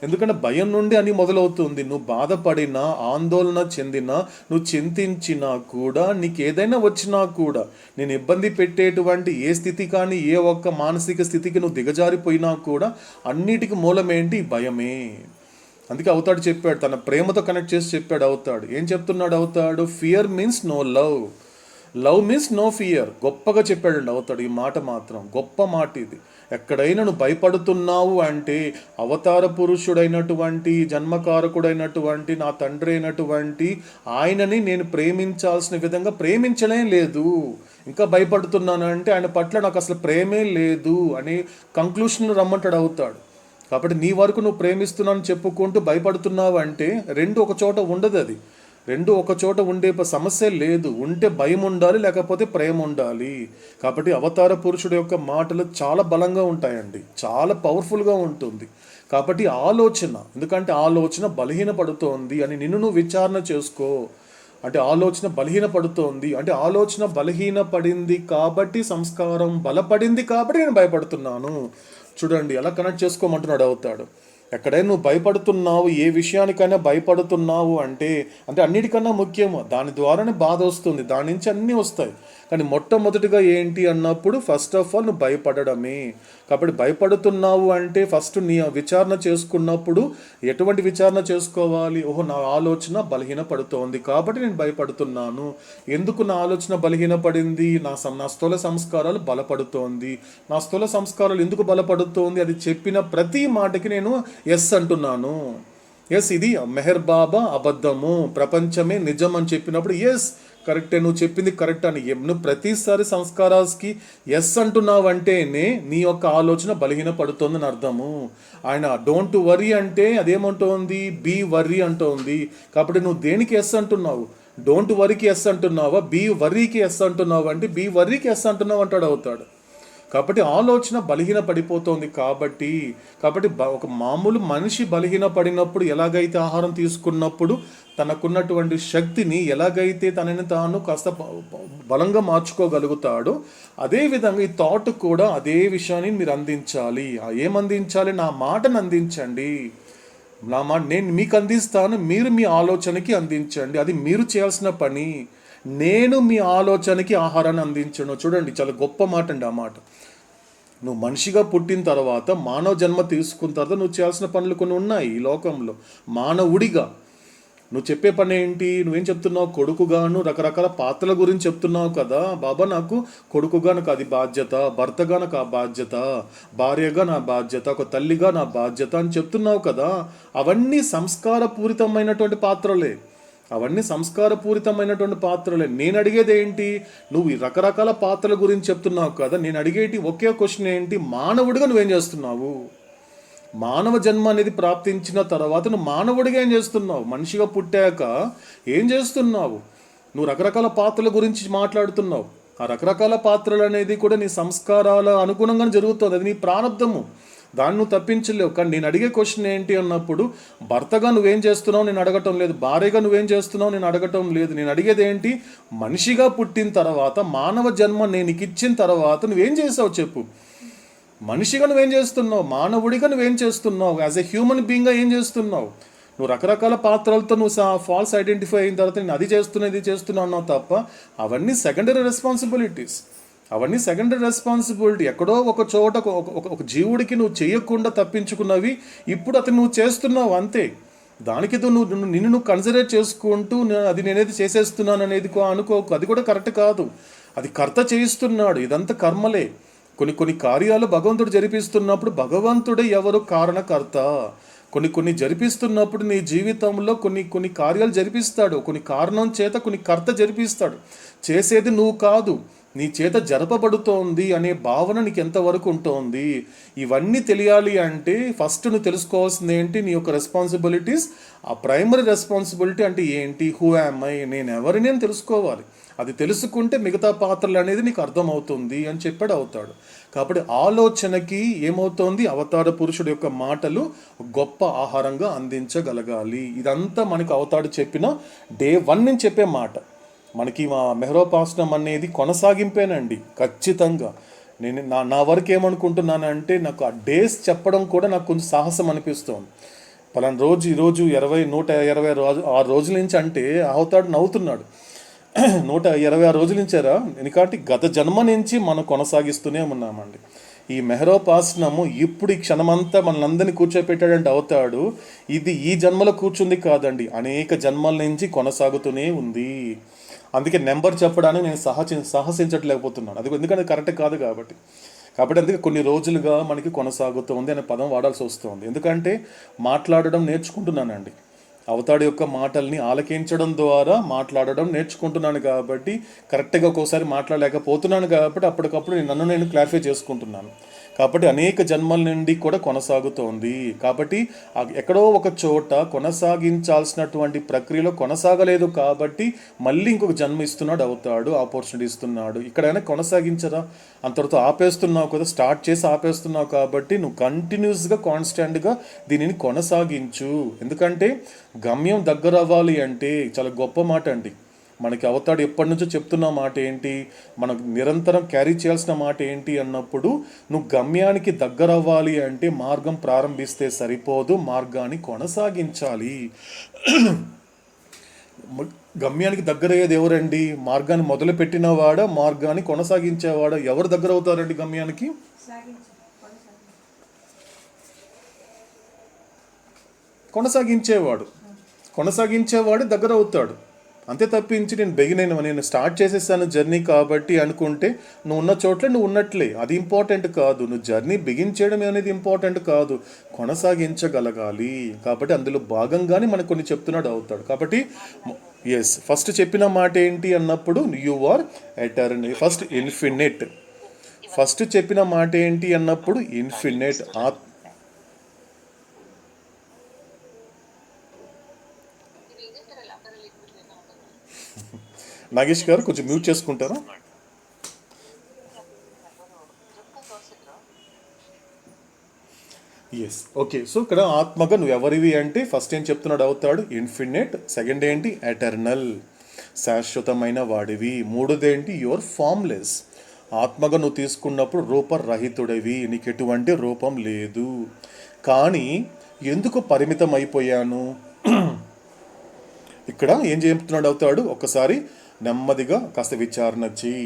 ఎందుకంటే భయం నుండి అని మొదలవుతుంది. నువ్వు బాధపడినా, ఆందోళన చెందినా, నువ్వు చింతించినా కూడా, నీకు ఏదైనా వచ్చినా కూడా, నేను ఇబ్బంది పెట్టేటువంటి ఏ స్థితి కానీ, ఏ ఒక్క మానసిక స్థితికి నువ్వు దిగజారిపోయినా కూడా అన్నిటికీ మూలమేంటి? భయమే. అందుకే అవుతాడు చెప్పాడు, తన ప్రేమతో కనెక్ట్ చేసి చెప్పాడు అవుతాడు. ఏం చెప్తున్నాడు అవుతాడు? Fear means no love, love means no fear. గొప్పగా చెప్పాడండి అవుతాడు. ఈ మాట మాత్రం గొప్ప మాట ఇది. ఎక్కడైనా నువ్వు భయపడుతున్నావు అంటే అవతార పురుషుడైనటువంటి, జన్మకారకుడైనటువంటి, నా తండ్రి అయినటువంటి ఆయనని నేను ప్రేమించాల్సిన విధంగా ప్రేమించలే లేదు. ఇంకా భయపడుతున్నాను అంటే ఆయన పట్ల నాకు అసలు ప్రేమే లేదు అని కంక్లూషన్ రమ్మంటాడు అవుతాడు. కాబట్టి నీ వరకు నువ్వు ప్రేమిస్తున్నాను చెప్పుకుంటూ భయపడుతున్నావు అంటే రెండు ఒక చోట ఉండదు. అది రెండు ఒక చోట ఉండే సమస్య లేదు. ఉంటే భయం ఉండాలి, లేకపోతే ప్రేమ ఉండాలి. కాబట్టి అవతార పురుషుడు యొక్క మాటలు చాలా బలంగా ఉంటాయండి, చాలా పవర్ఫుల్గా ఉంటుంది. కాబట్టి ఆలోచన, ఎందుకంటే ఆలోచన బలహీనపడుతోంది అని నిన్ను నువ్వు విచారణ చేసుకో. అంటే ఆలోచన బలహీనపడుతోంది అంటే ఆలోచన బలహీనపడింది కాబట్టి సంస్కారం బలపడింది కాబట్టి నేను భయపడుతున్నాను. చూడండి ఎలా కనెక్ట్ చేసుకోమంటున్నాడు అవుతాడు. ఎక్కడైనా నువ్వు భయపడుతున్నావు, ఏ విషయానికైనా భయపడుతున్నావు అంటే అన్నిటికన్నా ముఖ్యము దాని ద్వారానే బాధ వస్తుంది, దాని నుంచి అన్నీ వస్తాయి. కానీ మొట్టమొదటిగా ఏంటి అన్నప్పుడు ఫస్ట్ ఆఫ్ ఆల్ నువ్వు భయపడడమే. కాబట్టి భయపడుతున్నావు అంటే ఫస్ట్ నీ విచారణ చేసుకున్నప్పుడు ఎటువంటి విచారణ చేసుకోవాలి? ఓహో, నా ఆలోచన బలహీనపడుతోంది కాబట్టి నేను భయపడుతున్నాను. ఎందుకు నా ఆలోచన బలహీనపడింది? నా స్థూల సంస్కారాలు బలపడుతోంది. నా స్థూల సంస్కారాలు ఎందుకు బలపడుతోంది? అది చెప్పిన ప్రతి మాటకి నేను ఎస్ అంటున్నాను. ఎస్, ఇది మెహర్ బాబా అబద్ధము, ప్రపంచమే నిజం అని చెప్పినప్పుడు ఎస్ కరెక్టే, నువ్వు చెప్పింది కరెక్ట్ అని. నువ్వు ప్రతిసారి సంస్కారాస్కి ఎస్ అంటున్నావు అంటేనే నీ యొక్క ఆలోచన బలహీన పడుతుందని అర్థము. ఆయన డోంట్ వరీ అంటే అదేమంటోంది? బీ వర్రీ అంటోంది. కాబట్టి నువ్వు దేనికి ఎస్ అంటున్నావు? డోంట్ వరీకి ఎస్ అంటున్నావా? బీ వర్రీకి ఎస్ అంటున్నావు అంటే బీ వర్రీకి ఎస్ అంటున్నావు అంటాడు అవుతాడు. కాబట్టి ఆలోచన బలహీన పడిపోతుంది. కాబట్టి ఒక మామూలు మనిషి బలహీన పడినప్పుడు ఎలాగైతే ఆహారం తీసుకున్నప్పుడు తనకున్నటువంటి శక్తిని ఎలాగైతే తనని తాను కాస్త బలంగా మార్చుకోగలుగుతాడో, అదేవిధంగా ఈ థాట్ కూడా అదే విషయాన్ని మీరు అందించాలి. ఏమందించాలి? నా మాటను అందించండి. నా మాట నేను మీకు అందిస్తాను, మీరు మీ ఆలోచనకి అందించండి. అది మీరు చేయాల్సిన పని. నేను మీ ఆలోచనకి ఆహారాన్ని అందించను. చూడండి, చాలా గొప్ప మాట అండి ఆ మాట. నువ్వు మనిషిగా పుట్టిన తర్వాత, మానవ జన్మ తీసుకున్న తర్వాత నువ్వు చేయాల్సిన పనులు కొన్ని ఉన్నాయి ఈ లోకంలో. మానవుడిగా నువ్వు చెప్పే పని ఏంటి? నువ్వేం చెప్తున్నావు? కొడుకుగాను రకరకాల పాత్రల గురించి చెప్తున్నావు కదా. బాబా, నాకు కొడుకుగా నాకు అది బాధ్యత, భర్తగా నాకు ఆ బాధ్యత, భార్యగా నా బాధ్యత, ఒక తల్లిగా నా బాధ్యత అని చెప్తున్నావు కదా. అవన్నీ సంస్కారపూరితమైనటువంటి పాత్రలే. నేను అడిగేది ఏంటి? నువ్వు రకరకాల పాత్రల గురించి చెప్తున్నావు కదా. నేను అడిగేటి ఒకే క్వశ్చన్ ఏంటి? మానవుడిగా నువ్వేం చేస్తున్నావు? మానవ జన్మ అనేది ప్రాప్తించిన తర్వాత నువ్వు మానవుడిగా ఏం చేస్తున్నావు? మనిషిగా పుట్టాక ఏం చేస్తున్నావు? నువ్వు రకరకాల పాత్రల గురించి మాట్లాడుతున్నావు. ఆ రకరకాల పాత్రలు అనేది కూడా నీ సంస్కారాల అనుగుణంగానే జరుగుతుంది. అది నీ ప్రారంధము, దాన్ని నువ్వు తప్పించలేవు. కానీ నేను అడిగే క్వశ్చన్ ఏంటి అన్నప్పుడు, భర్తగా నువ్వేం చేస్తున్నావు నేను అడగటం లేదు, భార్యగా నువ్వేం చేస్తున్నావు నేను అడగటం లేదు. నేను అడిగేది ఏంటి? మనిషిగా పుట్టిన తర్వాత, మానవ జన్మ నేను నీకు ఇచ్చిన తర్వాత నువ్వేం చేసావు చెప్పు. మనిషిగా నువ్వేం చేస్తున్నావు? మానవుడిగా నువ్వేం చేస్తున్నావు? యాజ్ ఎ హ్యూమన్ బీయింగ్గా ఏం చేస్తున్నావు? నువ్వు రకరకాల పాత్రలతో నువ్వు ఫాల్స్ ఐడెంటిఫై అయిన తర్వాత నేను అది చేస్తున్నా ఇది చేస్తున్నావు అన్నావు తప్ప అవన్నీ సెకండరీ రెస్పాన్సిబిలిటీ. ఎక్కడో ఒక చోట ఒక జీవుడికి నువ్వు చేయకుండా తప్పించుకున్నవి ఇప్పుడు అతను నువ్వు చేస్తున్నావు అంతే. దానికి నిన్ను కన్సిడర్ చేసుకుంటూ అది నేనేది చేసేస్తున్నాను అనేది అనుకోకు. అది కూడా కరెక్ట్ కాదు. అది కర్త చేయిస్తున్నాడు. ఇదంతా కర్మలే. కొన్ని కార్యాలు భగవంతుడు జరిపిస్తున్నప్పుడు భగవంతుడే ఎవరు? కారణకర్త. కొన్ని జరిపిస్తున్నప్పుడు నీ జీవితంలో కొన్ని కార్యాలు జరిపిస్తాడు. కొన్ని కారణం చేత కొన్ని కర్త జరిపిస్తాడు. చేసేది నువ్వు కాదు, నీ చేత జరపబడుతోంది అనే భావన నీకు ఎంతవరకు ఉంటుంది? ఇవన్నీ తెలియాలి అంటే ఫస్ట్ నువ్వు తెలుసుకోవాల్సింది ఏంటి? నీ యొక్క రెస్పాన్సిబిలిటీస్. ఆ ప్రైమరీ రెస్పాన్సిబిలిటీ అంటే ఏంటి? హూ యామ్ ఐ, నేను ఎవరిని అని తెలుసుకోవాలి. అది తెలుసుకుంటే మిగతా పాత్రలు అనేది నీకు అర్థమవుతుంది అని చెప్పాడు అవుతాడు. కాబట్టి ఆలోచనకి ఏమవుతోంది? అవతార పురుషుడు యొక్క మాటలు గొప్ప ఆహారంగా అందించగలగాలి. ఇదంతా మనకు అవతాడు చెప్పిన డే 1 నుంచి చెప్పే మాట. మనకి మా మెహరోపాసనం అనేది కొనసాగింపేనండి ఖచ్చితంగా. నేను నా వరకు ఏమనుకుంటున్నానంటే, నాకు ఆ డేస్ చెప్పడం కూడా నాకు కొంచెం సాహసం అనిపిస్తుంది. పలానా రోజు ఈరోజు 126 రోజుల నుంచి అంటే అవతాడు నవ్వుతున్నాడు. 126 రోజుల నుంచారా? ఎందుకంటే గత జన్మ నుంచి మనం కొనసాగిస్తూనే ఉన్నామండి ఈ మెహరోపాసనము. ఇప్పుడు ఈ క్షణమంతా మనల్ని కూర్చోపెట్టాడంటే అవుతాడు. ఇది ఈ జన్మలో కూర్చుంది కాదండి, అనేక జన్మల నుంచి కొనసాగుతూనే ఉంది. అందుకే నెంబర్ చెప్పడానికి నేను సాహసించట్లేకపోతున్నాను. అది ఎందుకంటే కరెక్ట్ కాదు కాబట్టి అందుకే కొన్ని రోజులుగా మనకి కొనసాగుతుంది అనే పదం వాడాల్సి వస్తుంది. ఎందుకంటే మాట్లాడడం నేర్చుకుంటున్నానండి. అవతాడు యొక్క మాటల్ని ఆలకించడం ద్వారా మాట్లాడడం నేర్చుకుంటున్నాను కాబట్టి కరెక్ట్గా ఒక్కోసారి మాట్లాడలేకపోతున్నాను కాబట్టి అప్పటికప్పుడు నన్ను నేను క్లారిఫై చేసుకుంటున్నాను. కాబట్టి అనేక జన్మల నుండి కూడా కొనసాగుతోంది. కాబట్టి ఎక్కడో ఒక చోట కొనసాగించాల్సినటువంటి ప్రక్రియలో కొనసాగలేదు కాబట్టి మళ్ళీ ఇంకొక జన్మ ఇస్తున్నాడు, అవుతాడు, ఆపర్చునిటీ ఇస్తున్నాడు. ఇక్కడైనా కొనసాగించరా? అంతటితో ఆపేస్తున్నావు కదా, స్టార్ట్ చేసి ఆపేస్తున్నావు. కాబట్టి నువ్వు కంటిన్యూస్గా కాన్స్టెంట్గా దీనిని కొనసాగించు. ఎందుకంటే గమ్యం దగ్గర అవ్వాలి అంటే చాలా గొప్ప మాట అండి. మనకి అవతాడు ఎప్పటి నుంచో చెప్తున్న మాట ఏంటి, మనకు నిరంతరం క్యారీ చేయాల్సిన మాట ఏంటి అన్నప్పుడు, నువ్వు గమ్యానికి దగ్గర అవ్వాలి అంటే మార్గం ప్రారంభిస్తే సరిపోదు, మార్గాన్ని కొనసాగించాలి. గమ్యానికి దగ్గర అయ్యేది ఎవరండి? మార్గాన్ని మొదలు పెట్టినవాడా, మార్గాన్ని కొనసాగించేవాడా? ఎవరు దగ్గర అవుతారండి గమ్యానికి? కొనసాగించేవాడు దగ్గర అవుతాడు. అంతే తప్పించి నేను స్టార్ట్ చేసేసాను జర్నీ కాబట్టి అనుకుంటే నువ్వు ఉన్న చోట్ల నువ్వు ఉన్నట్లే. అది ఇంపార్టెంట్ కాదు. నువ్వు జర్నీ బిగిన్ చేయడం అనేది ఇంపార్టెంట్ కాదు, కొనసాగించగలగాలి. కాబట్టి అందులో భాగంగానే మనకు కొన్ని చెప్తున్నాడు అవుతాడు. కాబట్టి ఎస్, ఫస్ట్ చెప్పిన మాట ఏంటి అన్నప్పుడు you are eternal, first infinite. First చెప్పిన మాట ఏంటి అన్నప్పుడు ఇన్ఫినిట్. నాగేష్ గారు కొంచెం మ్యూట్ చేసుకుంటారా? Yes, okay. సో ఇక్కడ ఆత్మగా నువ్వు ఎవరివి అంటే ఫస్ట్ ఏం చెప్తున్నాడు అవుతాడు? ఇన్ఫినిట్. సెకండ్ ఏంటి? ఎటర్నల్, శాశ్వతమైన వాడివి. మూడోదేంటి? Your formless. ఆత్మగా నువ్వు తీసుకున్నప్పుడు రూపరహితుడివి, నీకు ఎటువంటి రూపం లేదు. కానీ ఎందుకు పరిమితం అయిపోయాను? ఇక్కడ ఏం చెప్తున్నాడు అవుతాడు? ఒకసారి నెమ్మదిగా కాస్త విచారణ చెయ్యి.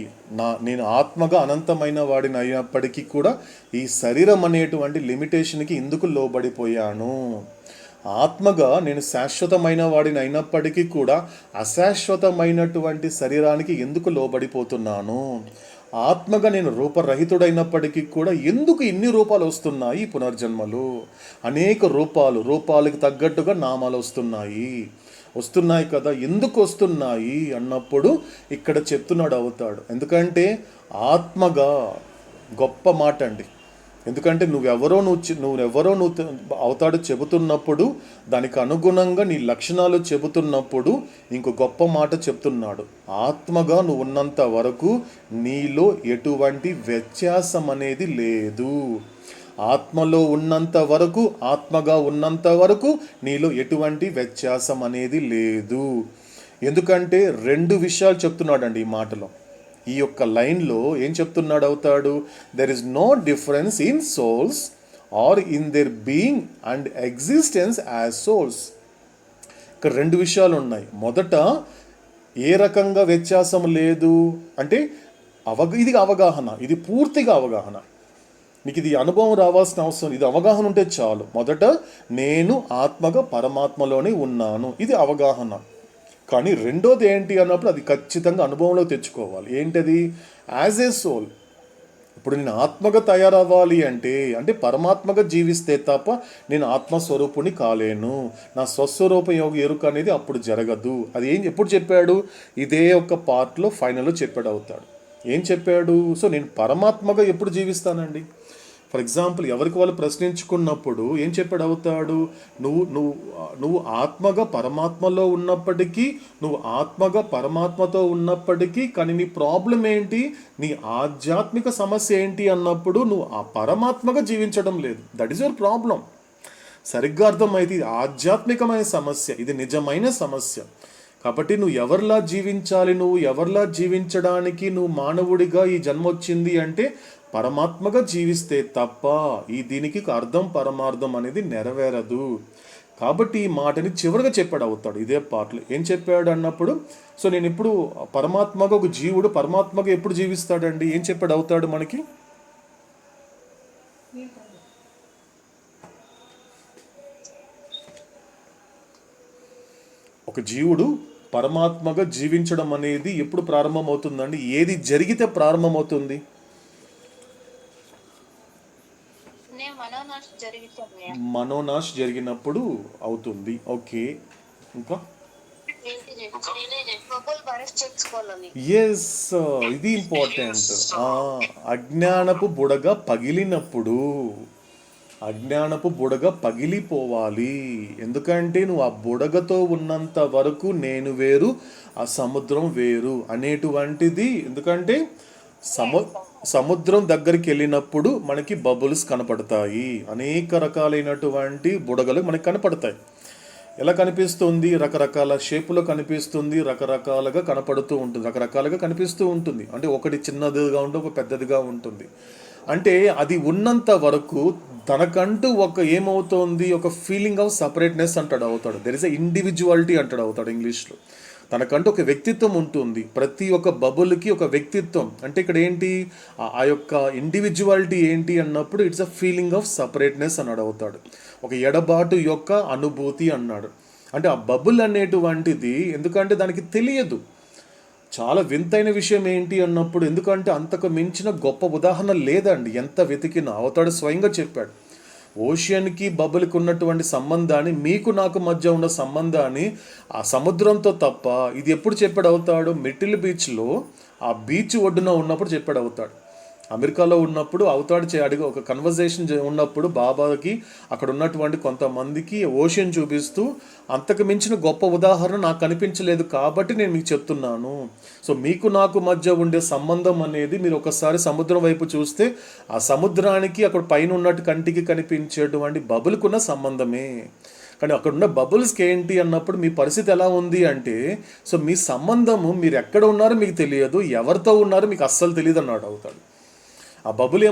నేను ఆత్మగా అనంతమైన వాడిని అయినప్పటికీ కూడా ఈ శరీరం అనేటువంటి లిమిటేషన్కి ఎందుకు లోబడిపోయాను? ఆత్మగా నేను శాశ్వతమైన వాడిని అయినప్పటికీ కూడా అశాశ్వతమైనటువంటి శరీరానికి ఎందుకు లోబడిపోతున్నాను? ఆత్మగా నేను రూపరహితుడైనప్పటికీ కూడా ఎందుకు ఇన్ని రూపాలు వస్తున్నాయి? పునర్జన్మలు అనేక రూపాలకు తగ్గట్టుగా నామాలు వస్తున్నాయి కదా. ఎందుకు వస్తున్నాయి అన్నప్పుడు ఇక్కడ చెప్తున్నాడు అవుతాడు. ఎందుకంటే ఆత్మగా గొప్ప మాట అండి. ఎందుకంటే నువ్వు అవుతాడు చెబుతున్నప్పుడు, దానికి అనుగుణంగా నీ లక్షణాలు చెబుతున్నప్పుడు ఇంకో గొప్ప మాట చెప్తున్నాడు. ఆత్మగా నువ్వు ఉన్నంత వరకు నీలో ఎటువంటి వ్యత్యాసం అనేది లేదు. ఆత్మలో ఉన్నంత వరకు, ఆత్మగా ఉన్నంత వరకు నీలో ఎటువంటి వ్యత్యాసం అనేది లేదు. ఎందుకంటే రెండు విషయాలు చెప్తున్నాడండి ఈ మాటలో. ఈ యొక్క లైన్లో ఏం చెప్తున్నాడు అవుతాడు? There is no difference in souls are in their being and existence as souls. ఇక్కడ రెండు విషయాలు ఉన్నాయి. మొదట ఏ రకంగా వ్యత్యాసం లేదు అంటే ఇది అవగాహన, ఇది పూర్తిగా అవగాహన. నీకు ఇది అనుభవం రావాల్సిన అవసరం, ఇది అవగాహన ఉంటే చాలు. మొదట నేను ఆత్మగా పరమాత్మలోనే ఉన్నాను, ఇది అవగాహన. కానీ రెండోది ఏంటి అన్నప్పుడు అది ఖచ్చితంగా అనుభవంలో తెచ్చుకోవాలి. ఏంటది? As a soul. ఇప్పుడు నేను ఆత్మగా తయారవ్వాలి అంటే పరమాత్మగా జీవిస్తే తప్ప నేను ఆత్మస్వరూపుని కాలేను. నా స్వస్వరూప యోగ ఎరుక అనేది అప్పుడు జరగదు. అది ఎప్పుడు చెప్పాడు? ఇదే ఒక పార్ట్లో ఫైనల్లో చెప్పాడు అవుతాడు. ఏం చెప్పాడు? సో నేను పరమాత్మగా ఎప్పుడు జీవిస్తానండి? ఫర్ ఎగ్జాంపుల్ ఎవరికి వాళ్ళు ప్రశ్నించుకున్నప్పుడు ఏం చెప్పాడు అవుతాడు? నువ్వు ఆత్మగా పరమాత్మలో ఉన్నప్పటికీ, నువ్వు ఆత్మగా పరమాత్మతో ఉన్నప్పటికీ, కానీ నీ ప్రాబ్లం ఏంటి, నీ ఆధ్యాత్మిక సమస్య ఏంటి అన్నప్పుడు నువ్వు ఆ పరమాత్మగా జీవించడం లేదు. That is your problem. సరిగ్గా అర్థమైతే ఇది ఆధ్యాత్మికమైన సమస్య, ఇది నిజమైన సమస్య. కాబట్టి నువ్వు ఎవరిలా జీవించాలి, నువ్వు ఎవరిలా జీవించడానికి నువ్వు మానవుడిగా ఈ జన్మ వచ్చింది అంటే పరమాత్మగా జీవిస్తే తప్ప దీనికి అర్థం పరమార్థం అనేది నెరవేరదు. కాబట్టి ఈ మాటని చివరిగా చెప్పాడు అవుతాడు ఇదే పాటలు. ఏం చెప్పాడు అన్నప్పుడు, సో నేను ఇప్పుడు పరమాత్మగా, ఒక జీవుడు పరమాత్మగా ఎప్పుడు జీవిస్తాడండి? ఏం చెప్పాడు అవుతాడు మనకి? ఒక జీవుడు పరమాత్మగా జీవించడం అనేది ఎప్పుడు ప్రారంభమవుతుందండి? ఏది జరిగితే ప్రారంభమవుతుంది? మనోనాశ జరిగినప్పుడు అవుతుంది. ఓకే, ఇంకా బబుల్ బరస్ట్ చేసుకోవాలని. ఎస్, ఇది ఇంపార్టెంట్. అజ్ఞానపు బుడగ పగిలినప్పుడు, అజ్ఞానపు బుడగ పగిలిపోవాలి. ఎందుకంటే నువ్వు ఆ బుడగతో ఉన్నంత వరకు నేను వేరు, ఆ సముద్రం వేరు అనేటువంటిది. ఎందుకంటే సముద్రం దగ్గరికి వెళ్ళినప్పుడు మనకి బబుల్స్ కనపడతాయి, అనేక రకాలైనటువంటి బుడగలు మనకి కనపడతాయి. ఎలా కనిపిస్తుంది? రకరకాల షేపులో కనిపిస్తుంది, రకరకాలుగా కనపడుతూ ఉంటుంది, రకరకాలుగా కనిపిస్తూ ఉంటుంది. అంటే ఒకటి చిన్నదిగా ఉంటుంది, ఒక పెద్దదిగా ఉంటుంది. అంటే అది ఉన్నంత వరకు తనకంటూ ఒక ఏమవుతోంది, ఒక ఫీలింగ్ ఆఫ్ సపరేట్నెస్ అవుతాడు. దెర్ ఇస్ ఎ ఇండివిజువాలిటీ అవుతాడు ఇంగ్లీష్లో. తనకంటూ ఒక వ్యక్తిత్వం ఉంటుంది. ప్రతి ఒక్క బబుల్కి ఒక వ్యక్తిత్వం. అంటే ఇక్కడ ఏంటి, ఆ యొక్క ఇండివిజువాలిటీ ఏంటి అన్నప్పుడు it's a feeling of separateness అవుతాడు. ఒక ఎడబాటు యొక్క అనుభూతి అన్నాడు. అంటే ఆ బబుల్ అనేటువంటిది, ఎందుకంటే దానికి తెలియదు. చాలా వింతైన విషయం ఏంటి అన్నప్పుడు, ఎందుకంటే అంతకు మించిన గొప్ప ఉదాహరణ లేదండి. ఎంత వెతికినా అవుతాడు స్వయంగా చెప్పాడు. ఓషియన్కి బబుల్కి ఉన్నటువంటి సంబంధాన్ని, మీకు నాకు మధ్య ఉన్న సంబంధాన్ని ఆ సముద్రంతో తప్ప ఇది ఎప్పుడు చెప్పాడు అవుతాడు? మిటిల్ బీచ్లో ఆ బీచ్ ఒడ్డున ఉన్నప్పుడు చెప్పాడు అవుతాడు. అమెరికాలో ఉన్నప్పుడు అవుతాడు అడిగి ఒక కన్వర్జేషన్ ఉన్నప్పుడు బాబాకి అక్కడ ఉన్నటువంటి కొంతమందికి ఓషియన్ చూపిస్తూ, అంతకు మించిన గొప్ప ఉదాహరణ నాకు కనిపించలేదు కాబట్టి నేను మీకు చెప్తున్నాను. సో మీకు నాకు మధ్య ఉండే సంబంధం అనేది, మీరు ఒకసారి సముద్రం వైపు చూస్తే ఆ సముద్రానికి అక్కడ పైన ఉన్నట్టు కంటికి కనిపించేటువంటి బబుల్కున్న సంబంధమే. కానీ అక్కడ ఉన్న బబుల్స్కి ఏంటి అన్నప్పుడు మీ పరిస్థితి ఎలా ఉంది అంటే, సో మీ సంబంధము, మీరు ఎక్కడ ఉన్నారో మీకు తెలియదు, ఎవరితో ఉన్నారో మీకు అస్సలు తెలియదు అన్నాడు అవుతాడు. ఆ బబుల్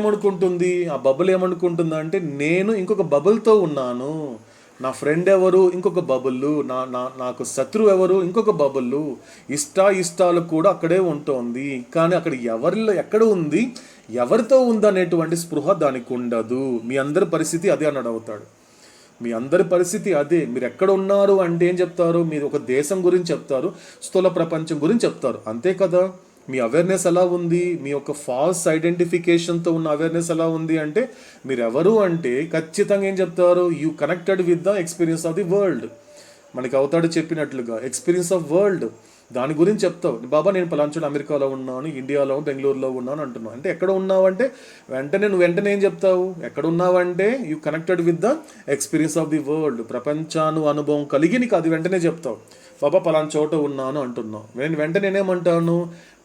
ఏమనుకుంటుంది అంటే, నేను ఇంకొక బబుల్తో ఉన్నాను, నా ఫ్రెండ్ ఎవరు ఇంకొక బబుల్లు, నాకు శత్రువు ఎవరు ఇంకొక బబుల్లు, ఇష్టాలు కూడా అక్కడే ఉంటుంది. కానీ అక్కడ ఎక్కడ ఉంది, ఎవరితో ఉంది అనేటువంటి స్పృహ దానికి ఉండదు. మీ అందరి పరిస్థితి అదే అన్నాడు అవుతాడు. మీ అందరి పరిస్థితి అదే. మీరు ఎక్కడ ఉన్నారు అంటే ఏం చెప్తారు? మీరు ఒక దేశం గురించి చెప్తారు, స్థూల ప్రపంచం గురించి చెప్తారు, అంతే కదా. మీ అవేర్నెస్ ఎలా ఉంది? మీ యొక్క ఫాల్స్ ఐడెంటిఫికేషన్తో ఉన్న అవేర్నెస్ ఎలా ఉంది అంటే, మీరు ఎవరు అంటే ఖచ్చితంగా ఏం చెప్తారు? You connected with the experience of the world. మనకి అవుతాడు చెప్పినట్లుగా ఎక్స్పీరియన్స్ ఆఫ్ వరల్డ్, దాని గురించి చెప్తావు. బాబా నేను పలాంచోడు అమెరికాలో ఉన్నాను, ఇండియాలో, బెంగళూరులో ఉన్నాను అంటున్నావు. అంటే ఎక్కడ ఉన్నావు అంటే వెంటనే ఏం చెప్తావు? ఎక్కడ ఉన్నావంటే you connected with the experience of the world. ప్రపంచాను అనుభవం కలిగి నీకు అది వెంటనే చెప్తావు. బాబా పలానా చోట ఉన్నాను అంటున్నావు. నేను వెంటనే నేనేమంటాను?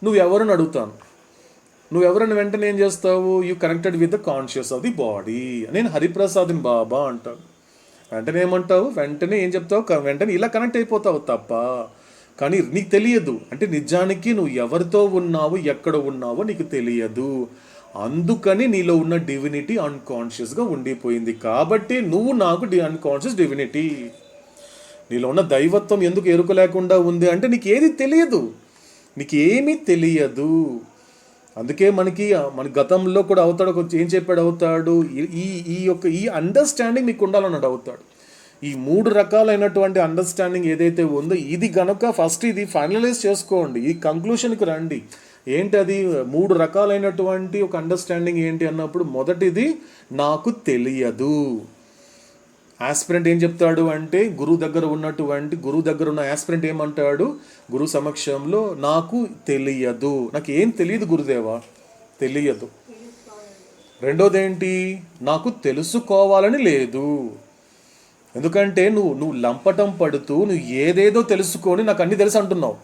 నువ్వెవరని అడుగుతాను. నువ్వెవరని వెంటనే ఏం చేస్తావు? You connected with the conscious of the body. నేను హరిప్రసాద్ని బాబా అంటాను. వెంటనే ఏమంటావు? వెంటనే ఏం చెప్తావు? వెంటనే ఇలా కనెక్ట్ అయిపోతావు తప్ప. కానీ నీకు తెలియదు. అంటే నిజానికి నువ్వు ఎవరితో ఉన్నావు, ఎక్కడ ఉన్నావో నీకు తెలియదు. అందుకని నీలో ఉన్న డివినిటీ అన్కాన్షియస్గా ఉండిపోయింది. కాబట్టి నువ్వు నాకు అన్కాన్షియస్ డివినిటీ. నీలో ఉన్న దైవత్వం ఎందుకు ఎరుక లేకుండా ఉంది అంటే నీకు ఏది తెలియదు, నీకు ఏమీ తెలియదు. అందుకే మన గతంలో కూడా అవుతాడు ఏం చెప్పాడు అవుతాడు? ఈ అండర్స్టాండింగ్ మీకు ఉండాలన్నాడు అవుతాడు. ఈ 3 రకాలైనటువంటి అండర్స్టాండింగ్ ఏదైతే ఉందో, ఇది గనక ఫస్ట్ ఇది ఫైనలైజ్ చేసుకోండి, ఈ కంక్లూషన్కి రండి. ఏంటి అది? 3 రకాలైనటువంటి ఒక అండర్స్టాండింగ్ ఏంటి అన్నప్పుడు, మొదటిది నాకు తెలియదు. ఆస్పిరెంట్ ఏం చెప్తాడు అంటే, గురువు దగ్గర ఉన్న ఆస్పిరెంట్ ఏమంటాడు? గురు సమక్షంలో నాకు తెలియదు, నాకు ఏం తెలియదు గురుదేవా, తెలియదు. రెండోది ఏంటి? నాకు తెలుసుకోవాలని లేదు. ఎందుకంటే నువ్వు లంపటం పడుతూ నువ్వు ఏదేదో తెలుసుకొని నాకు అన్నీ తెలుసు అంటున్నావు.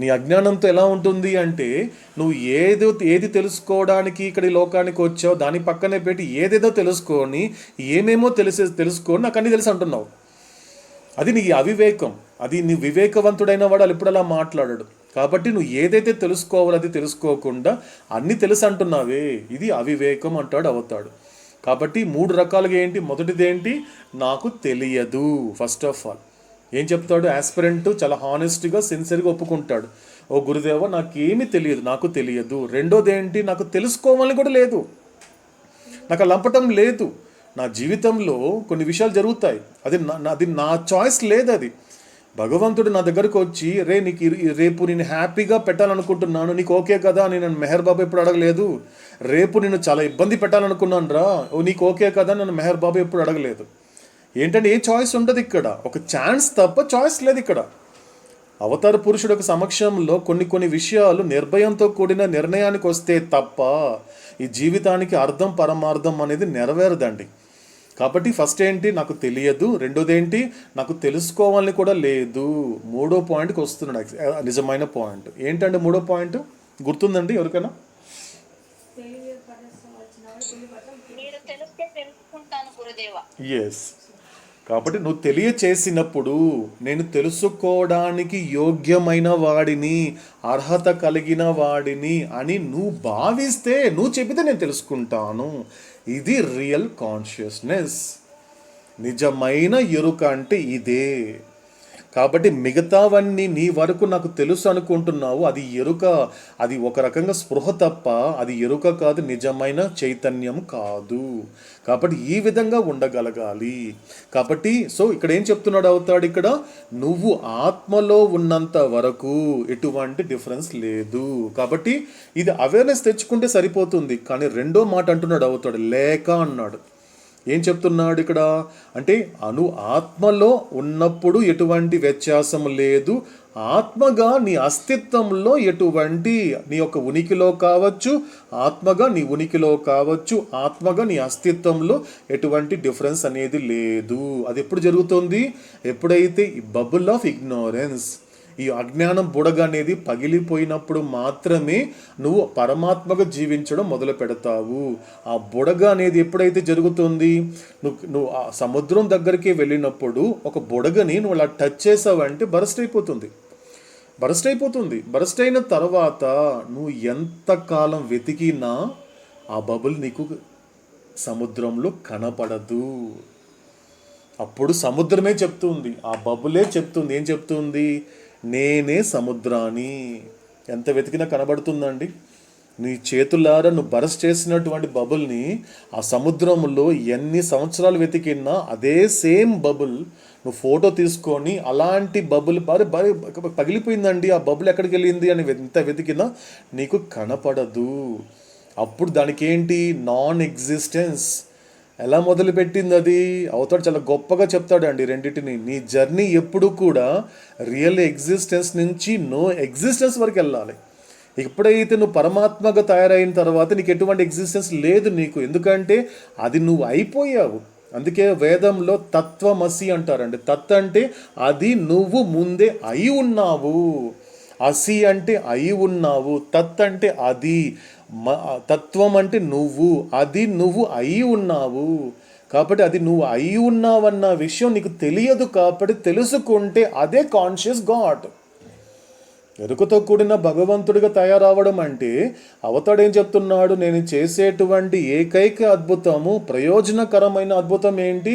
నీ అజ్ఞానంతో ఎలా ఉంటుంది అంటే, నువ్వు ఏది తెలుసుకోవడానికి ఇక్కడ ఈ లోకానికి వచ్చావు, దాని పక్కనే పెట్టి ఏదేదో తెలుసుకొని ఏమేమో తెలుసుకొని నాకు అన్నీ తెలుసు అంటున్నావు. అది నీ అవివేకం. అది నీ వివేకవంతుడైన వాడు వాళ్ళు ఎప్పుడు అలా మాట్లాడాడు. కాబట్టి నువ్వు ఏదైతే తెలుసుకోవాలో అది తెలుసుకోకుండా అన్నీ తెలుసు అంటున్నావే, ఇది అవివేకం అంటాడు అవుతాడు. కాబట్టి 3 రకాలుగా ఏంటి? మొదటిది ఏంటి? నాకు తెలియదు. ఫస్ట్ ఆఫ్ ఆల్ ఏం చెప్తాడు ఆస్పిరెంట్? చాలా హానెస్ట్గా సిన్సియర్గా ఒప్పుకుంటాడు, ఓ గురుదేవ నాకేమీ తెలియదు, నాకు తెలియదు. రెండోది ఏంటి? నాకు తెలుసుకోవాలని కూడా లేదు, నాకు ఆ లంపటం లేదు. నా జీవితంలో కొన్ని విషయాలు జరుగుతాయి, అది నా చాయిస్ లేదు. అది భగవంతుడు నా దగ్గరకు వచ్చి, రేపు నేను హ్యాపీగా పెట్టాలనుకుంటున్నాను, నీకు ఓకే కదా అని నన్ను మెహర్ బాబా ఎప్పుడు అడగలేదు. రేపు నేను చాలా ఇబ్బంది పెట్టాలనుకున్నాను రా, నీకు ఓకే కదా నన్ను మెహర్ బాబా ఎప్పుడు అడగలేదు. ఏంటంటే ఏ చాయిస్ ఉండదు ఇక్కడ, ఒక ఛాన్స్ తప్ప చాయిస్ లేదు ఇక్కడ. అవతార పురుషుడు యొక్క సమక్షంలో కొన్ని విషయాలు నిర్భయంతో కూడిన నిర్ణయానికి వస్తే తప్ప ఈ జీవితానికి అర్థం పరమార్థం అనేది నెరవేరదండి. కాబట్టి ఫస్ట్ ఏంటి, నాకు తెలియదు. రెండోది ఏంటి, నాకు తెలుసుకోవాలని కూడా లేదు. మూడో పాయింట్కి వస్తున్నాడు, నిజమైన పాయింట్ ఏంటంటే మూడో పాయింట్ గుర్తుందండి ఎవరికైనా? మీరు తెలిస్తే తెలుసుకుంటాను గురుదేవ. ఎస్. కాబట్టి నువ్వు తెలియచేసినప్పుడు నేను తెలుసుకోవడానికి యోగ్యమైన వాడిని, అర్హత కలిగిన వాడిని అని నువ్వు భావిస్తే, నువ్వు చెబితే నేను తెలుసుకుంటాను. ఇది రియల్ కాన్షియస్నెస్. నిజమైన ఎరుక అంటే ఇదే. కాబట్టి మిగతావన్నీ నీ వరకు నాకు తెలుసు అనుకుంటున్నావు, అది ఎరుక, అది ఒక రకంగా స్పృహ తప్ప అది ఎరుక కాదు, నిజమైన చైతన్యం కాదు. కాబట్టి ఈ విధంగా ఉండగలగాలి. కాబట్టి ఇక్కడ ఏం చెప్తున్నాడు అవుతాడు, ఇక్కడ నువ్వు ఆత్మలో ఉన్నంత వరకు ఎటువంటి డిఫరెన్స్ లేదు. కాబట్టి ఇది అవేర్నెస్ తెచ్చుకుంటే సరిపోతుంది. కానీ రెండో మాట అంటున్నాడు అవుతాడు, లేక అన్నాడు. ఏం చెప్తున్నాడు ఇక్కడ అంటే, ఆత్మలో ఉన్నప్పుడు ఎటువంటి వ్యత్యాసం లేదు, ఆత్మగా నీ అస్తిత్వంలో ఎటువంటి, నీ యొక్క ఉనికిలో కావచ్చు, ఆత్మగా నీ ఉనికిలో కావచ్చు, ఆత్మగా నీ అస్తిత్వంలో ఎటువంటి డిఫరెన్స్ అనేది లేదు. అది ఎప్పుడు జరుగుతుంది, ఎప్పుడైతే ఈ బబుల్ ఆఫ్ ఇగ్నోరెన్స్, ఈ అజ్ఞానం బుడగ అనేది పగిలిపోయినప్పుడు మాత్రమే నువ్వు పరమాత్మగా జీవించడం మొదలు పెడతావు. ఆ బుడగ అనేది ఎప్పుడైతే జరుగుతుంది, నువ్వు ఆ సముద్రం దగ్గరికి వెళ్ళినప్పుడు ఒక బుడగని నువ్వు అలా టచ్ చేసావంటే బరస్ట్ అయిపోతుంది. బరస్ట్ అయిన తర్వాత నువ్వు ఎంతకాలం వెతికినా ఆ బబుల్ నీకు సముద్రంలో కనపడదు. అప్పుడు సముద్రమే చెప్తుంది, ఆ బబులే చెప్తుంది. ఏం చెప్తుంది, నేనే సముద్రాన్ని. ఎంత వెతికినా కనబడుతుందండి. నీ చేతులారా నువ్వు బరస్ట్ చేసినటువంటి బబుల్ని ఆ సముద్రంలో ఎన్ని సంవత్సరాలు వెతికినా అదే సేమ్ బబుల్ నువ్వు ఫోటో తీసుకొని అలాంటి బబుల్ పగిలిపోయిందండి, ఆ బబుల్ ఎక్కడికి వెళ్ళింది అని ఎంత వెతికినా నీకు కనపడదు. అప్పుడు దానికి ఏంటి, నాన్ ఎగ్జిస్టెన్స్. ఎలా మొదలుపెట్టింది అది అవుతాడు, చాలా గొప్పగా చెప్తాడండి రెండింటిని. నీ జర్నీ ఎప్పుడు కూడా రియల్ ఎగ్జిస్టెన్స్ నుంచి నో ఎగ్జిస్టెన్స్ వరకు వెళ్ళాలి. ఎప్పుడైతే నువ్వు పరమాత్మగా తయారైన తర్వాత నీకు ఎటువంటి ఎగ్జిస్టెన్స్ లేదు నీకు, ఎందుకంటే అది నువ్వు అయిపోయావు. అందుకే వేదంలో తత్వమసి అంటారండి. తత్ అంటే అది నువ్వు ముందే అయి ఉన్నావు, అసి అంటే అయి ఉన్నావు, తత్ అంటే అది, తత్వం అంటే నువ్వు, అది నువ్వు అయి ఉన్నావు. కాబట్టి అది నువ్వు అయి ఉన్నావన్న విషయం నీకు తెలియదు. కాబట్టి తెలుసుకుంటే అదే కాన్షియస్ గాడ్. ఎరుకతో కూడిన భగవంతుడిగా తయారవడం అంటే అవతాడేం చెప్తున్నాడు, నేను చేసేటువంటి ఏకైక అద్భుతము, ప్రయోజనకరమైన అద్భుతం ఏంటి,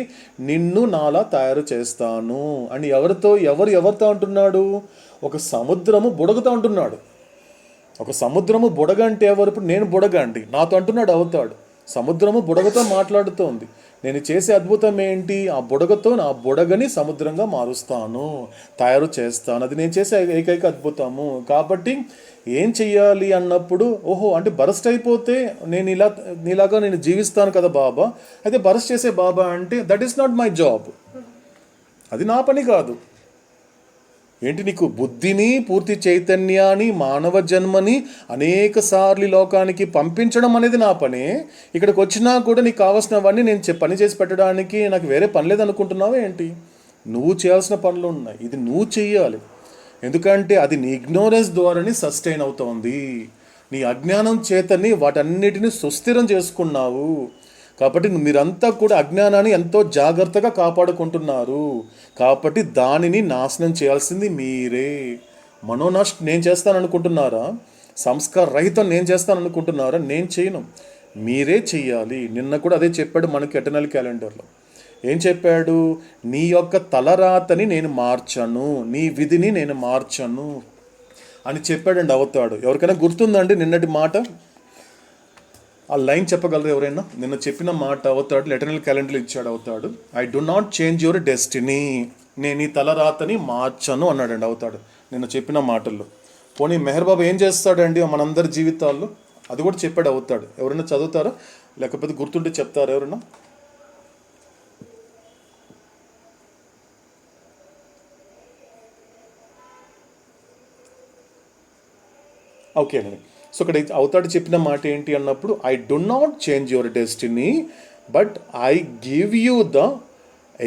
నిన్ను నాలా తయారు చేస్తాను అని ఎవరితో అంటున్నాడు, ఒక సముద్రము బుడగతో అంటున్నాడు. ఒక సముద్రము బుడగ అంటే ఎవరు, ఇప్పుడు నేను బుడగ అండి నాతో అంటున్నాడు అవుతాడు. సముద్రము బుడగతో మాట్లాడుతోంది. నేను చేసే అద్భుతం ఏంటి, ఆ బుడగతో నా బుడగని సముద్రంగా మారుస్తాను, తయారు చేస్తాను. అది నేను చేసే ఏకైక అద్భుతము. కాబట్టి ఏం చెయ్యాలి అన్నప్పుడు, ఓహో అంటే బరస్ట్ అయిపోతే నీలాగా నేను జీవిస్తాను కదా బాబా, అయితే బరస్ట్ చేసే బాబా అంటే that is not my job, అది నా పని కాదు. ఏంటి, నీకు బుద్ధిని, పూర్తి చైతన్యాన్ని, మానవ జన్మని అనేక సార్లు లోకానికి పంపించడం అనేది నా పనే. ఇక్కడికి వచ్చినా కూడా నీకు కావాల్సినవన్నీ నేను పని చేసి పెట్టడానికి నాకు వేరే పని లేదనుకుంటున్నావా ఏంటి? నువ్వు చేయాల్సిన పనులు ఉన్నాయి, ఇది నువ్వు చెయ్యాలి. ఎందుకంటే అది నీ ఇగ్నోరెన్స్ ద్వారానే సస్టైన్ అవుతోంది. నీ అజ్ఞానం చేతని వాటన్నిటిని సుస్థిరం చేసుకున్నావు. కాబట్టి మీరంతా కూడా అజ్ఞానాన్ని ఎంతో జాగ్రత్తగా కాపాడుకుంటున్నారు. కాబట్టి దానిని నాశనం చేయాల్సింది మీరే. మనోనాశ్ నేను చేస్తాననుకుంటున్నారా? సంస్కార రహితం నేను చేస్తాననుకుంటున్నారా? నేను చేయను, మీరే చెయ్యాలి. నిన్న కూడా అదే చెప్పాడు మనకి ఎటర్నల్ క్యాలెండర్లో. ఏం చెప్పాడు, నీ యొక్క తలరాతని నేను మార్చను, నీ విధిని నేను మార్చను అని చెప్పాడండి అవుతాడు. ఎవరికైనా గుర్తుందండి నిన్నటి మాట? ఆ లైన్ చెప్పగలరు ఎవరైనా? నిన్న చెప్పిన మాట అవుతాడు ఎటర్నల్ క్యాలెండర్లో ఇచ్చాడు అవుతాడు. I do not change your destiny, నేను ఈ తలరాతని మార్చను అన్నాడండి అవుతాడు నిన్న చెప్పిన మాటల్లో. పోనీ మెహర్ బాబా ఏం చేస్తాడండి మనందరి జీవితాల్లో, అది కూడా చెప్పాడు అవుతాడు. ఎవరైనా చదువుతారా, లేకపోతే గుర్తుంటే చెప్తారా ఎవరైనా? ఓకేనండి. సో ఇక్కడ అవతాడు చెప్పిన మాట ఏంటి అన్నప్పుడు, I do not change your destiny but I give you the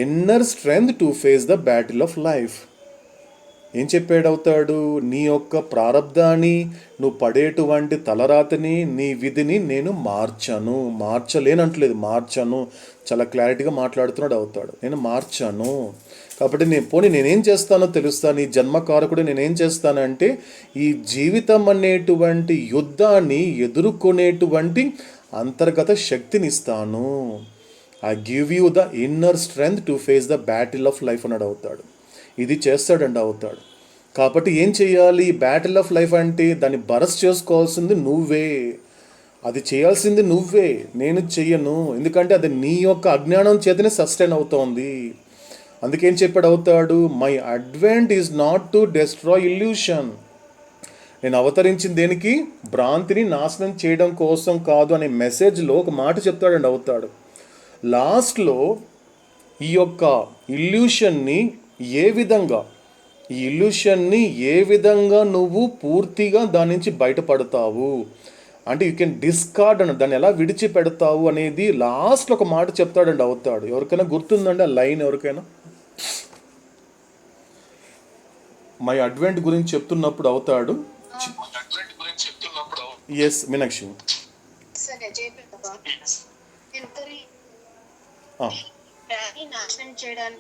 inner strength to face the battle of life. ఏం చెప్పాడు అవుతాడు? నీ యొక్క ప్రారంధాన్ని, నువ్వు పడేటువంటి తలరాతని, నీ విధిని నేను మార్చలేనంటలేదు, మార్చాను. చాలా క్లారిటీగా మాట్లాడుతున్నాడు అవుతాడు. నేను మార్చాను కాబట్టి నేనేం చేస్తానో తెలుస్తా. నీ జన్మకారకుడు నేనేం చేస్తానంటే ఈ జీవితం అనేటువంటి యుద్ధాన్ని ఎదుర్కొనేటువంటి అంతర్గత శక్తిని ఇస్తాను. I give you the inner strength to face the battle of life అన్నాడు అవుతాడు. ఇది చేస్తాడండి అవుతాడు. కాబట్టి ఏం చేయాలి? బ్యాటిల్ ఆఫ్ లైఫ్ అంటే దాన్ని బరస్ చేసుకోవాల్సింది నువ్వే, అది చేయాల్సింది నువ్వే, నేను చెయ్యను. ఎందుకంటే అది నీ యొక్క అజ్ఞానం చేతనే సస్టైన్ అవుతోంది. అందుకేం చెప్పాడు అవుతాడు? My advent is not to destroy illusion. నేను అవతరించింది దేనికి? భ్రాంతిని నాశనం చేయడం కోసం కాదు అనే మెసేజ్లో ఒక మాట చెప్తాడండి అవుతాడు. లాస్ట్లో ఈ యొక్క ఇల్యూషన్ని ఏ విధంగా నువ్వు పూర్తిగా దాని నుంచి బయటపడతావు అంటే యూ కెన్ డిస్కార్డ్ అని, దాన్ని ఎలా విడిచిపెడతావు అనేది లాస్ట్లో ఒక మాట చెప్తాడండి అవుతాడు. ఎవరికైనా గుర్తుందండి ఆ లైన్? ఎవరికైనా మై అడ్వెంట్ గురించి చెప్తున్నప్పుడు అవుతాడు. ఎస్ మీనాక్షి. నాశనం చేయడం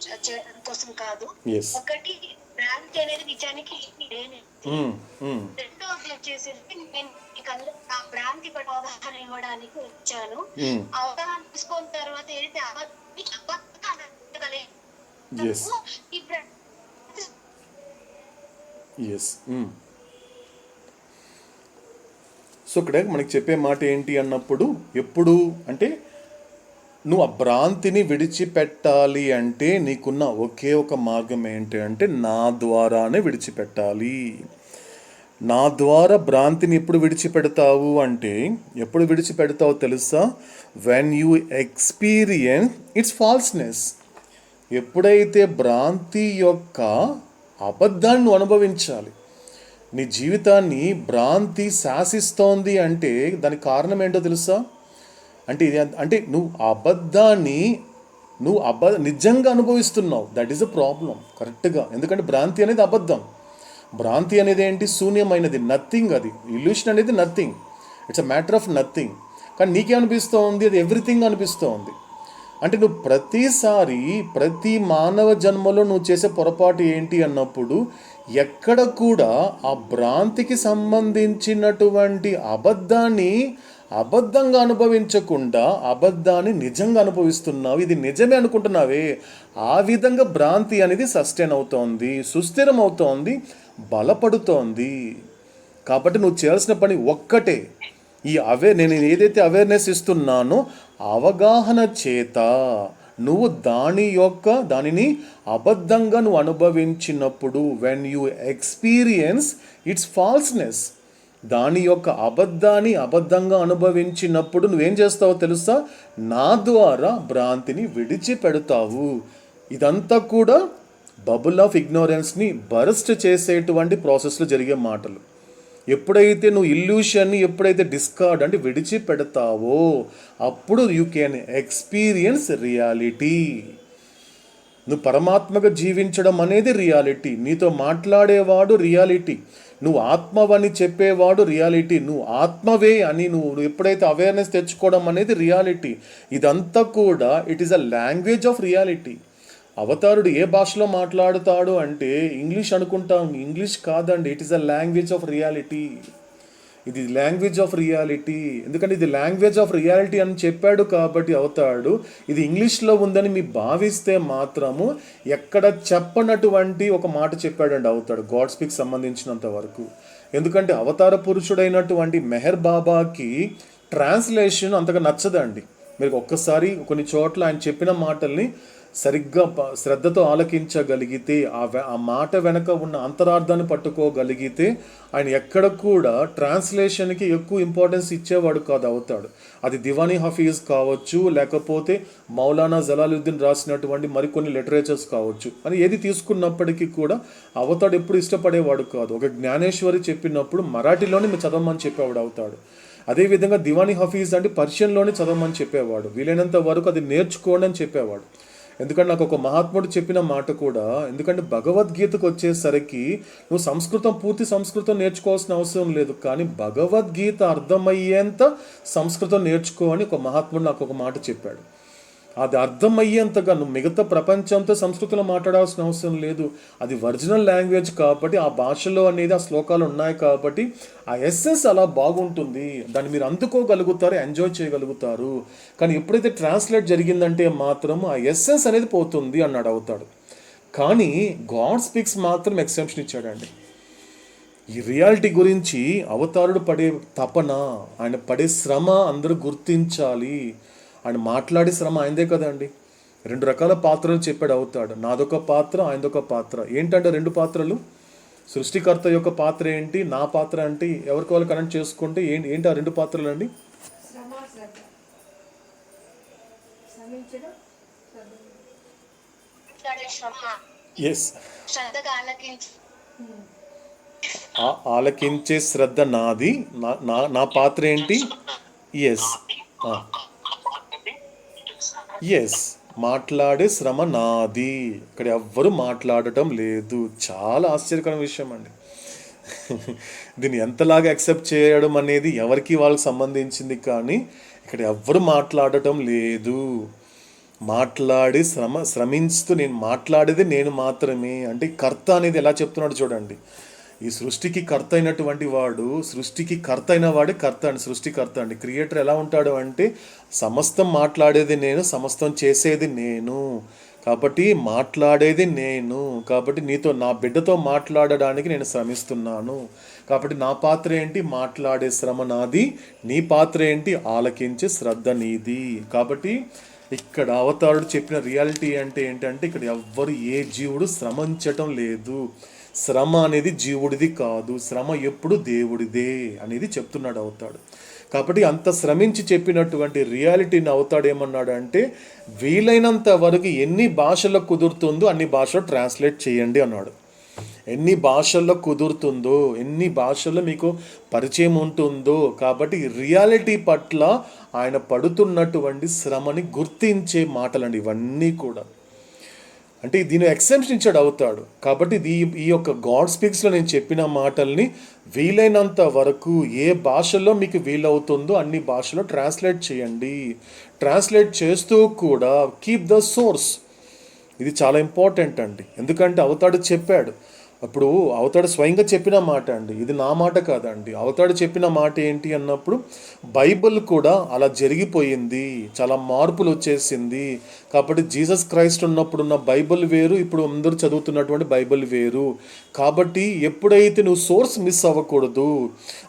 కోసం కాదు. ఒకటి భ్రాంతి అనేది నిజానికి రెండోది వచ్చేసి నేను ఆ భ్రాంతి పట్ల అవగాహన ఇవ్వడానికి వచ్చాను. అవగాహన తీసుకున్న తర్వాత ఏదైతే సో ఇక్కడ మనకి చెప్పే మాట ఏంటి అన్నప్పుడు, ఎప్పుడు అంటే నువ్వు ఆ భ్రాంతిని విడిచిపెట్టాలి అంటే నీకున్న ఒకే ఒక మార్గం ఏంటి అంటే నా ద్వారానే విడిచిపెట్టాలి. నా ద్వారా భ్రాంతిని ఎప్పుడు విడిచిపెడతావు అంటే, ఎప్పుడు విడిచిపెడతావు తెలుసా? When you experience its falseness. ఎప్పుడైతే భ్రాంతి యొక్క అబద్ధాన్ని నువ్వు అనుభవించాలి. నీ జీవితాన్ని భ్రాంతి శాసిస్తోంది అంటే దానికి కారణం ఏంటో తెలుసా? అంటే నువ్వు అబద్ధాన్ని నిజంగా అనుభవిస్తున్నావు. దట్ ఈస్ అ ప్రాబ్లం కరెక్ట్గా. ఎందుకంటే భ్రాంతి అనేది అబద్ధం. భ్రాంతి అనేది ఏంటి? శూన్యమైనది, నథింగ్. అది ఇల్యూషన్ అనేది nothing, it's a matter of nothing. కానీ నీకేమనిపిస్తూ ఉంది? అది ఎవ్రీథింగ్ అనిపిస్తూ ఉంది. అంటే నువ్వు ప్రతి మానవ జన్మలో నువ్వు చేసే పొరపాటు ఏంటి అన్నప్పుడు, ఎక్కడ కూడా ఆ భ్రాంతికి సంబంధించినటువంటి అబద్ధంగా అనుభవించకుండా అబద్ధాన్ని నిజంగా అనుభవిస్తున్నావు. ఇది నిజమే అనుకుంటున్నావే, ఆ విధంగా భ్రాంతి అనేది సస్టైన్ అవుతోంది, సుస్థిరం అవుతోంది, బలపడుతోంది. కాబట్టి నువ్వు చేయాల్సిన పని ఒక్కటే, నేను ఏదైతే అవేర్నెస్ ఇస్తున్నానో అవగాహన చేత నువ్వు దానిని అబద్ధంగా నువ్వు అనుభవించినప్పుడు, వెన్ యూ ఎక్స్పీరియన్స్ ఇట్స్ ఫాల్స్నెస్, దాని యొక్క అబద్ధంగా అనుభవించినప్పుడు నువ్వేం చేస్తావో తెలుసా? నా ద్వారా భ్రాంతిని విడిచిపెడతావు. ఇదంతా కూడా బబుల్ ఆఫ్ ఇగ్నోరెన్స్ని బరస్ట్ చేసేటువంటి ప్రాసెస్లో జరిగే మాటలు. ఎప్పుడైతే నువ్వు ఇల్యూషన్ని డిస్కార్డ్ అంటే విడిచిపెడతావో అప్పుడు యూ కెన్ ఎక్స్పీరియన్స్ రియాలిటీ. నువ్వు పరమాత్మగా జీవించడం అనేది రియాలిటీ. నీతో మాట్లాడేవాడు రియాలిటీ. నువ్వు ఆత్మవని చెప్పేవాడు రియాలిటీ. నువ్వు ఆత్మవే అని నువ్వు ఎప్పుడైతే అవేర్నెస్ తెచ్చుకోవడం అనేది రియాలిటీ. ఇదంతా కూడా it is a language of reality. అవతారుడు ఏ భాషలో మాట్లాడుతాడు అంటే ఇంగ్లీష్ అనుకుంటాం. ఇంగ్లీష్ కాదండి, it is a language of reality. ఇది లాంగ్వేజ్ ఆఫ్ రియాలిటీ. ఎందుకంటే ఇది లాంగ్వేజ్ ఆఫ్ రియాలిటీ అని చెప్పాడు కాబట్టి అవుతాడు. ఇది ఇంగ్లీష్లో ఉందని మీ భావిస్తే మాత్రము ఎక్కడ చెప్పనటువంటి ఒక మాట చెప్పాడండి అవుతాడు గాడ్ స్పీక్ సంబంధించినంత వరకు. ఎందుకంటే అవతార పురుషుడైనటువంటి మెహర్ బాబాకి ట్రాన్స్లేషన్ అంతగా నచ్చదండి. మీరు ఒక్కసారి కొన్ని చోట్ల ఆయన చెప్పిన మాటల్ని సరిగ్గా శ్రద్ధతో ఆలకించగలిగితే ఆ మాట వెనక ఉన్న అంతరార్థాన్ని పట్టుకోగలిగితే ఆయన ఎక్కడ కూడా ట్రాన్స్లేషన్కి ఎక్కువ ఇంపార్టెన్స్ ఇచ్చేవాడు కాదు అవుతాడు. అది దివానీ హఫీజ్ కావచ్చు, లేకపోతే మౌలానా జలాలుద్దీన్ రాసినటువంటి మరికొన్ని లిటరేచర్స్ కావచ్చు, అని ఏది తీసుకున్నప్పటికీ కూడా అవతాడు ఎప్పుడు ఇష్టపడేవాడు కాదు. ఒక జ్ఞానేశ్వరి చెప్పినప్పుడు మరాఠీలోనే మీరు చదవమని చెప్పేవాడు అవుతాడు. అదేవిధంగా దివానీ హఫీజ్ అంటే పర్షియన్లోనే చదవమని చెప్పేవాడు. వీలైనంత వరకు అది నేర్చుకోండి అని చెప్పేవాడు. ఎందుకంటే నాకు ఒక మహాత్ముడు చెప్పిన మాట కూడా, ఎందుకంటే భగవద్గీతకు వచ్చేసరికి నువ్వు పూర్తి సంస్కృతం నేర్చుకోవాల్సిన అవసరం లేదు, కానీ భగవద్గీత అర్థమయ్యేంత సంస్కృతం నేర్చుకో అని ఒక మహాత్ముడు నాకు ఒక మాట చెప్పాడు. అది అర్థమయ్యేంతగా నువ్వు మిగతా ప్రపంచంతో సంస్కృతంలో మాట్లాడాల్సిన అవసరం లేదు. అది ఒరిజినల్ లాంగ్వేజ్ కాబట్టి, ఆ భాషలో అనేది ఆ శ్లోకాలు ఉన్నాయి కాబట్టి ఆ ఎస్సెన్స్ అలా బాగుంటుంది. దాన్ని మీరు అందుకోగలుగుతారు, ఎంజాయ్ చేయగలుగుతారు. కానీ ఎప్పుడైతే ట్రాన్స్లేట్ జరిగిందంటే మాత్రం ఆ ఎస్సెన్స్ అనేది పోతుంది అన్నాడు అవుతాడు. కానీ గాడ్ స్పీక్స్ మాత్రం ఎక్సెప్షన్ ఇచ్చాడండి. ఈ రియాలిటీ గురించి అవతారుడు పడే తపన, ఆయన పడే శ్రమ అందరూ గుర్తించాలి. ఆయన మాట్లాడే శ్రమ ఆయనదే కదండి. 2 రకాల పాత్రలు చెప్పాడు అవుతాడు. నాదొక పాత్ర, ఆయనదొక పాత్ర. ఏంటంటే 2 పాత్రలు, సృష్టికర్త యొక్క పాత్ర ఏంటి, నా పాత్ర అంటే ఎవరికి వాళ్ళు కనెక్ట్ చేసుకుంటే ఏంటి ఆ 2 పాత్రలు అండి? శ్రమ, శ్రద్ధ. శ్రమించడం, శ్రద్ధ. ఎస్, శ్రద్ధగా ఆలకించి ఆలకించే శ్రద్ధ నాది, నా పాత్ర ఏంటి? ఎస్ ఎస్, మాట్లాడే శ్రమ నాది. ఇక్కడ ఎవ్వరు మాట్లాడటం లేదు. చాలా ఆశ్చర్యకరమైన విషయం అండి. దీన్ని ఎంతలాగా యాక్సెప్ట్ చేయడం అనేది ఎవరికి వాళ్ళకి సంబంధించింది, కానీ ఇక్కడ ఎవ్వరు మాట్లాడటం లేదు. మాట్లాడి శ్రమిస్తూ నేను మాట్లాడేది నేను మాత్రమే. అంటే కర్త అనేది ఎలా చెప్తున్నాడు చూడండి. ఈ సృష్టికి కర్త అయినటువంటి వాడు, సృష్టికి కర్త అయిన వాడే కర్త అండి, సృష్టికర్త అండి. క్రియేటర్ ఎలా ఉంటాడు అంటే సమస్తం మాట్లాడేది నేను, సమస్తం చేసేది నేను, కాబట్టి మాట్లాడేది నేను. కాబట్టి నీతో, నా బిడ్డతో మాట్లాడడానికి నేను శ్రమిస్తున్నాను. కాబట్టి నా పాత్ర ఏంటి? మాట్లాడే శ్రమ నాది. నీ పాత్ర ఏంటి? ఆలకించే శ్రద్ధ నీది. కాబట్టి ఇక్కడ అవతారుడు చెప్పిన రియాలిటీ అంటే ఏంటంటే ఇక్కడ ఎవ్వరు ఏ జీవుడు శ్రమించటం లేదు. శ్రమ అనేది జీవుడిది కాదు, శ్రమ ఎప్పుడు దేవుడిదే అనేది చెప్తున్నాడు అవుతాడు. కాబట్టి అంత శ్రమించి చెప్పినటువంటి రియాలిటీని అవుతాడు ఏమన్నాడు అంటే వీలైనంత వరకు ఎన్ని భాషల్లో కుదురుతుందో అన్ని భాషలో ట్రాన్స్లేట్ చేయండి అన్నాడు. ఎన్ని భాషల్లో కుదురుతుందో, ఎన్ని భాషల్లో మీకు పరిచయం ఉంటుందో, కాబట్టి రియాలిటీ పట్ల ఆయన పడుతున్నటువంటి శ్రమని గుర్తించే మాటలండి ఇవన్నీ కూడా. అంటే దీని ఎక్సెప్షన్ ఇచ్చాడు అవుతాడు. కాబట్టి ఈ యొక్క గాడ్ స్పీక్స్లో నేను చెప్పిన మాటల్ని వీలైనంత వరకు ఏ భాషలో మీకు వీలవుతుందో అన్ని భాషలో ట్రాన్స్లేట్ చేయండి. ట్రాన్స్లేట్ చేస్తూ కూడా కీప్ ద సోర్స్. ఇది చాలా ఇంపార్టెంట్ అండి. ఎందుకంటే అవతాడు చెప్పాడు, అప్పుడు అవతాడు స్వయంగా చెప్పిన మాట అండి, ఇది నా మాట కాదండి. అవతాడు చెప్పిన మాట ఏంటి అన్నప్పుడు బైబిల్ కూడా అలా జరిగిపోయింది, చాలా మార్పులు వచ్చేసింది. కాబట్టి జీసస్ క్రైస్ట్ ఉన్నప్పుడున్న బైబిల్ వేరు, ఇప్పుడు అందరూ చదువుతున్నటువంటి బైబిల్ వేరు. కాబట్టి ఎప్పుడైతే నువ్వు సోర్స్ మిస్ అవ్వకూడదు,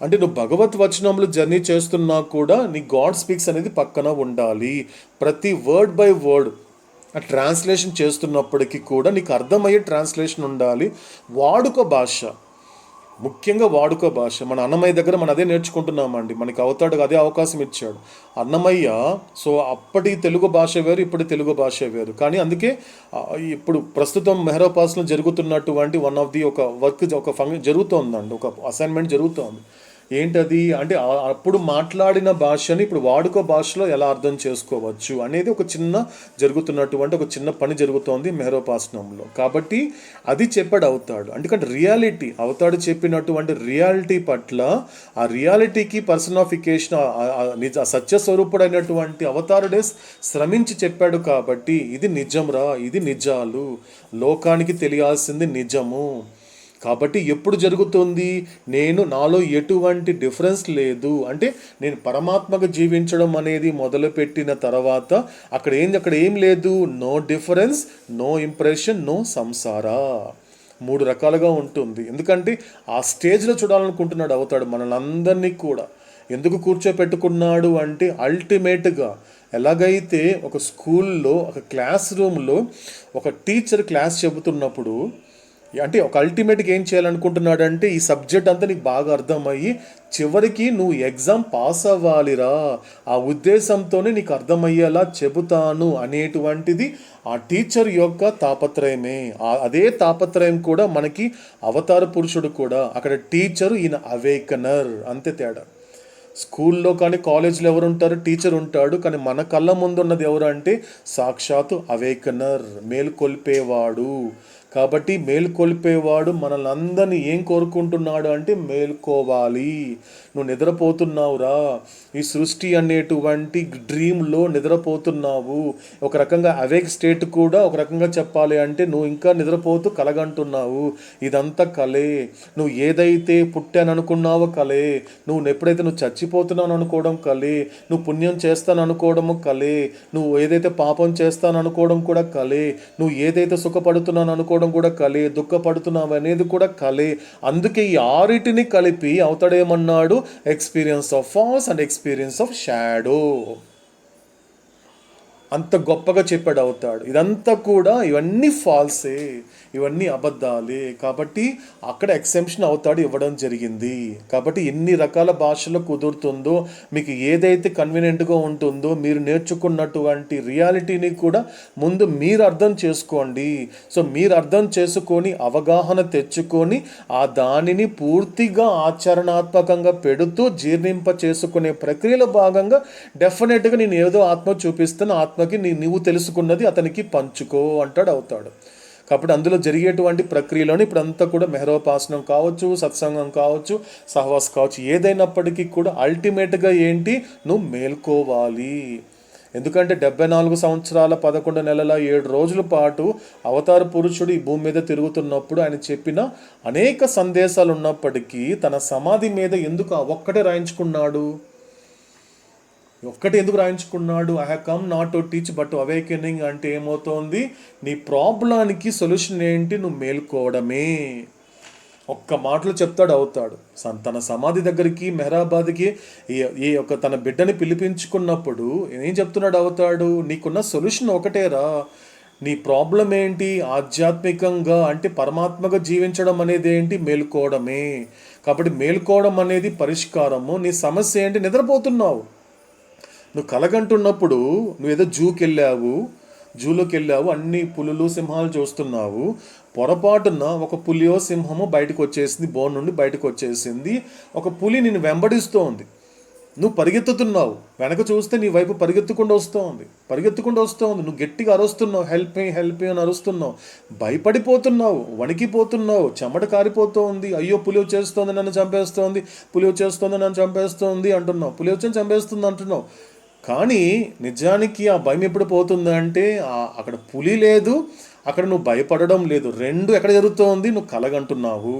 అంటే నువ్వు భగవత్ వచనంలో జర్నీ చేస్తున్నా కూడా నీ గాడ్ స్పీక్స్ అనేది పక్కన ఉండాలి. ప్రతి వర్డ్ బై వర్డ్ ట్రాన్స్లేషన్ చేస్తున్నప్పటికీ కూడా నీకు అర్థమయ్యే ట్రాన్స్లేషన్ ఉండాలి. వాడుక భాష, ముఖ్యంగా వాడుక భాష. మన అన్నమయ్య దగ్గర మనం అదే నేర్చుకుంటున్నామండి. మనకి అవతాడు అదే అవకాశం ఇచ్చాడు అన్నమయ్య. సో అప్పటి తెలుగు భాష వేరు, ఇప్పటి తెలుగు భాష వేరు. కానీ అందుకే ఇప్పుడు ప్రస్తుతం మెహరాపాస్లో జరుగుతున్నటువంటి వన్ ఆఫ్ ది ఒక వర్క్, ఒక ఫంక్షన్ జరుగుతోందండి, ఒక అసైన్మెంట్ జరుగుతోంది. ఏంటది అంటే అప్పుడు మాట్లాడిన భాషని ఇప్పుడు వాడుక భాషలో ఎలా అర్థం చేసుకోవచ్చు అనేది ఒక చిన్న పని జరుగుతోంది మెహరోపాసనంలో. కాబట్టి అది చెప్పాడు అవుతాడు. ఎందుకంటే రియాలిటీ, అవతాడు చెప్పినటువంటి రియాలిటీ పట్ల, ఆ రియాలిటీకి పర్సనాఫికేషన్, సత్యస్వరూపుడైనటువంటి అవతారుడే శ్రమించి చెప్పాడు. కాబట్టి ఇది నిజంరా, ఇది నిజాలు, లోకానికి తెలియాల్సింది నిజము. కాబట్టి ఎప్పుడు జరుగుతుంది? నాలో ఎటువంటి డిఫరెన్స్ లేదు అంటే నేను పరమాత్మగా జీవించడం అనేది మొదలుపెట్టిన తర్వాత అక్కడ ఏం లేదు. No difference, no impression, no samsara. 3 రకాలుగా ఉంటుంది. ఎందుకంటే ఆ స్టేజ్లో చూడాలనుకుంటున్నాడు అవుతాడు మనల్ని అందరినీ కూడా. ఎందుకు కూర్చోపెట్టుకున్నాడు అంటే అల్టిమేట్గా ఎలాగైతే ఒక స్కూల్లో ఒక క్లాస్ రూమ్లో ఒక టీచర్ క్లాస్ చెబుతున్నప్పుడు అంటే ఒక అల్టిమేట్గా ఏం చేయాలనుకుంటున్నాడు అంటే ఈ సబ్జెక్ట్ అంతా నీకు బాగా అర్థమయ్యి చివరికి నువ్వు ఎగ్జామ్ పాస్ అవ్వాలిరా, ఆ ఉద్దేశంతోనే నీకు అర్థమయ్యేలా చెబుతాను అనేటువంటిది ఆ టీచర్ యొక్క తాపత్రయమే. అదే తాపత్రయం కూడా మనకి అవతార పురుషుడు కూడా. అక్కడ టీచరు, ఈయన అవేకనర్, అంతే తేడా. స్కూల్లో కానీ కాలేజ్లో ఎవరు ఉంటారు? టీచర్ ఉంటాడు. కానీ మన కళ్ళ ముందు ఉన్నది ఎవరు అంటే సాక్షాత్తు అవేకనర్, మేల్కొల్పేవాడు. కాబట్టి మేల్కొల్పేవాడు మనల్ని అందరినీ ఏం కోరుకుంటున్నాడు అంటే మేల్కోవాలి. నువ్వు నిద్రపోతున్నావురా, ఈ సృష్టి అనేటువంటి డ్రీమ్లో నిద్రపోతున్నావు. ఒక రకంగా అవేక్ స్టేట్ కూడా ఒక రకంగా చెప్పాలి అంటే నువ్వు ఇంకా నిద్రపోతూ కలగంటున్నావు. ఇదంతా కలే. నువ్వు ఏదైతే పుట్టాననుకున్నావో కలే. ఎప్పుడైతే నువ్వు చచ్చిపోతున్నావు అనుకోవడం కలే. నువ్వు పుణ్యం చేస్తాను అనుకోవడము కలే. నువ్వు ఏదైతే పాపం చేస్తాను అనుకోవడం కూడా కలే. నువ్వు ఏదైతే సుఖపడుతున్నాను అనుకోవడం కూడా కలే. దుఃఖపడుతున్నావు అనేది కూడా కలే. అందుకే ఈ ఆరిటిని కలిపి అవుతాడేమన్నాడు? Experience of false and experience of shadow. అంత గొప్పగా చెప్పాడు అవుతాడు. ఇదంతా కూడా ఇవన్నీ ఫాల్సే, ఇవన్నీ అబద్ధాలే. కాబట్టి అక్కడ ఎక్సెంప్షన్ అవుతాడు ఇవ్వడం జరిగింది. కాబట్టి ఎన్ని రకాల భాషలో కుదురుతుందో, మీకు ఏదైతే కన్వీనియంట్గా ఉంటుందో, మీరు నేర్చుకున్నటువంటి రియాలిటీని కూడా ముందు మీరు అర్థం చేసుకోండి. సో మీరు అర్థం చేసుకొని అవగాహన తెచ్చుకొని ఆ దానిని పూర్తిగా ఆచరణాత్మకంగా పెడుతూ జీర్ణింప చేసుకునే ప్రక్రియలో భాగంగా డెఫినెట్గా నేను ఏదో ఆత్మ చూపిస్తాను, ఆత్మకి నువ్వు తెలుసుకున్నది అతనికి పంచుకో అంటాడు అవుతాడు. కాబట్టి అందులో జరిగేటువంటి ప్రక్రియలోని ఇప్పుడంతా కూడా మెహరోపాసనం కావచ్చు, సత్సంగం కావచ్చు, సహవాస్ కావచ్చు, ఏదైనప్పటికీ కూడా అల్టిమేట్గా ఏంటి? నువ్వు మేల్కోవాలి. ఎందుకంటే 74 సంవత్సరాల 11 నెలల 7 రోజుల పాటు అవతార పురుషుడు ఈ భూమి మీద తిరుగుతున్నప్పుడు ఆయన చెప్పిన అనేక సందేశాలు ఉన్నప్పటికీ తన సమాధి మీద ఎందుకు ఒక్కటే రాయించుకున్నాడు? ఒక్కటి ఎందుకు రాయించుకున్నాడు? I have come not to teach but awakening అంటే ఏమవుతోంది? నీ ప్రాబ్లానికి సొల్యూషన్ ఏంటి? నువ్వు మేల్కోవడమే. ఒక్క మాటలో చెప్తాడు అవుతాడు. తన సమాధి దగ్గరికి మెహరాబాద్కి ఈ యొక్క తన బిడ్డని పిలిపించుకున్నప్పుడు ఏం చెప్తున్నాడు అవుతాడు? నీకున్న సొల్యూషన్ ఒకటేరా. నీ ప్రాబ్లం ఏంటి? ఆధ్యాత్మికంగా అంటే పరమాత్మగా జీవించడం అనేది ఏంటి? మేల్కోవడమే. కాబట్టి మేల్కోవడం అనేది పరిష్కారము. నీ సమస్య ఏంటి? నిద్రపోతున్నావు. నువ్వు కలగంటున్నప్పుడు నువ్వేదో జూలోకి వెళ్ళావు, అన్ని పులులు సింహాలు చూస్తున్నావు. పొరపాటున ఒక పులియో సింహమో బయటకు వచ్చేసింది, బోన్ నుండి బయటకు వచ్చేసింది. ఒక పులి నిన్ను వెంబడిస్తోంది. నువ్వు పరిగెత్తుతున్నావు, వెనక చూస్తే నీ వైపు పరిగెత్తుకుండా వస్తోంది. నువ్వు గట్టిగా అరుస్తున్నావు, హెల్ప్ మీ అని అరుస్తున్నావు. భయపడిపోతున్నావు, వణికిపోతున్నావు, చెమట కారిపోతోంది. అయ్యో పులి వచ్చేస్తోంది, నన్ను చంపేస్తోంది అంటున్నావు. పులి వచ్చి చంపేస్తుంది అంటున్నావు. కానీ నిజానికి ఆ భయం ఎప్పుడు పోతుందంటే అక్కడ పులి లేదు, అక్కడ నువ్వు భయపడడం లేదు. రెండు ఎక్కడ జరుగుతోంది? నువ్వు కలగంటున్నావు.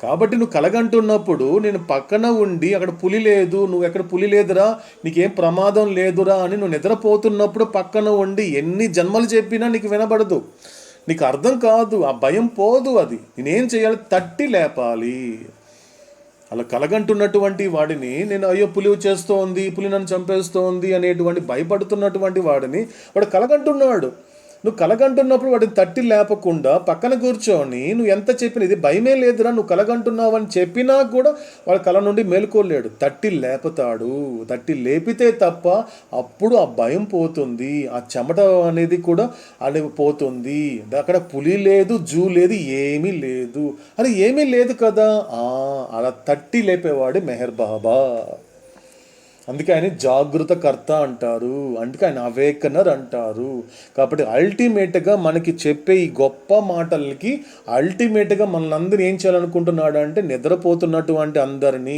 కాబట్టి నువ్వు కలగంటున్నప్పుడు నేను పక్కన ఉండి అక్కడ పులి లేదు, నువ్వు ఎక్కడ పులి లేదురా, నీకేం ప్రమాదం లేదురా అని నువ్వు నిద్రపోతున్నప్పుడు పక్కన ఉండి ఎన్ని జన్మలు చెప్పినా నీకు వినబడదు, నీకు అర్థం కాదు, ఆ భయం పోదు. అది నేనేం చేయాలి? తట్టి లేపాలి. అలా కలగంటున్నటువంటి వాడిని నేను అయ్యో పులి వచ్చేస్తోంది, పులి నన్ను చంపేస్తోంది అనేటువంటి భయపడుతున్నటువంటి వాడిని వాడు కలగంటున్నాడు. నువ్వు కలగంటున్నప్పుడు వాడిని తట్టి లేపకుండా పక్కన కూర్చొని నువ్వు ఎంత చెప్పినా ఇది భయమే లేదురా, నువ్వు కలగంటున్నావు అని చెప్పినా కూడా వాడు కల నుండి మేలుకోలేడు. తట్టి లేపుతాడు. తట్టి లేపితే తప్ప అప్పుడు ఆ భయం పోతుంది, ఆ చెమట అనేది కూడా అనేది పోతుంది. అక్కడ పులి లేదు, జూ లేదు, ఏమీ లేదు. అది ఏమీ లేదు కదా, అలా తట్టి లేపేవాడు మెహర్ బాబా. అందుకే ఆయన జాగృత కర్త అంటారు, అందుకే ఆయన అవేకనర్ అంటారు. కాబట్టి అల్టిమేట్గా మనకి చెప్పే ఈ గొప్ప మాటలకి అల్టిమేట్గా మనల్ని ఏం చేయాలనుకుంటున్నాడు అంటే నిద్రపోతున్నటువంటి అందరిని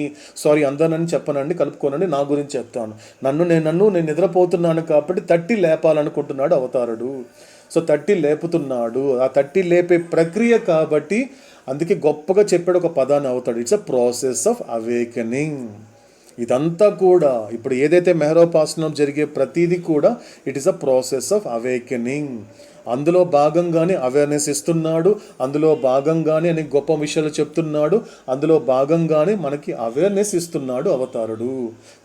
చెప్పనండి, కలుపుకోనండి, నా గురించి చెప్తాను. నేను నిద్రపోతున్నాను కాబట్టి తట్టి లేపాలనుకుంటున్నాడు అవతారుడు. సో తట్టి లేపుతున్నాడు, ఆ తట్టి లేపే ప్రక్రియ. కాబట్టి అందుకే గొప్పగా చెప్పాడు ఒక పదాన్ని అవుతాడు, it's a process of awakening. ఇదంతా కూడా ఇప్పుడు ఏదైతే మెహరోపాసనం జరిగే ప్రతిదీ కూడా it is a process of awakening. అందులో భాగంగానే అవేర్నెస్ ఇస్తున్నాడు, అందులో భాగంగానే అనేక గొప్ప విషయాలు చెప్తున్నాడు, అందులో భాగంగానే మనకి అవేర్నెస్ ఇస్తున్నాడు అవతారుడు.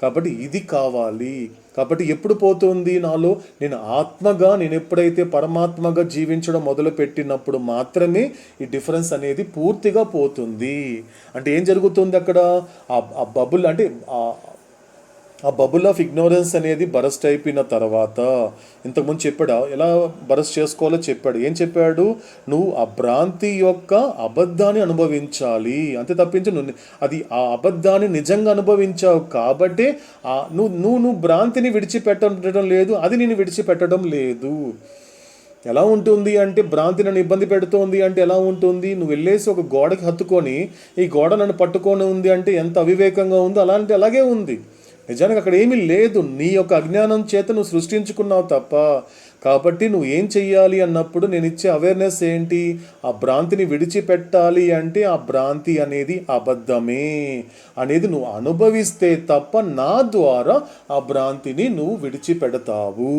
కాబట్టి ఇది కావాలి. కాబట్టి ఎప్పుడు పోతుంది నాలో, నేను ఎప్పుడైతే పరమాత్మగా జీవించడం మొదలుపెట్టినప్పుడు మాత్రమే ఈ డిఫరెన్స్ అనేది పూర్తిగా పోతుంది. అంటే ఏం జరుగుతుంది అక్కడ, ఆ బబుల్ అంటే ఆ బబుల్ ఆఫ్ ఇగ్నోరెన్స్ అనేది బరస్ట్ అయిపోయిన తర్వాత, ఇంతకుముందు చెప్పాడు ఎలా బరస్ట్ చేసుకోవాలో చెప్పాడు. ఏం చెప్పాడు, నువ్వు ఆ భ్రాంతి యొక్క అబద్ధాన్ని అనుభవించాలి అంతే తప్పించి అది ఆ అబద్ధాన్ని నిజంగా అనుభవించావు కాబట్టి నువ్వు భ్రాంతిని విడిచిపెట్టడం లేదు, అది నేను విడిచిపెట్టడం లేదు. ఎలా ఉంటుంది అంటే, భ్రాంతి నన్ను ఇబ్బంది పెడుతోంది అంటే ఎలా ఉంటుంది, నువ్వు వెళ్ళేసి ఒక గోడకి హత్తుకొని ఈ గోడ నన్ను పట్టుకొని ఉంది అంటే ఎంత అవివేకంగా ఉందో అలాగే ఉంది. నిజానికి అక్కడ ఏమీ లేదు, నీ యొక్క అజ్ఞానం చేత నువ్వు సృష్టించుకున్నావు తప్ప. కాబట్టి నువ్వు ఏం చెయ్యాలి అన్నప్పుడు నేను ఇచ్చే అవేర్నెస్ ఏంటి, ఆ భ్రాంతిని విడిచిపెట్టాలి అంటే ఆ భ్రాంతి అనేది అబద్ధమే అనేది నువ్వు అనుభవిస్తే తప్ప నా ద్వారా ఆ భ్రాంతిని నువ్వు విడిచిపెడతావు.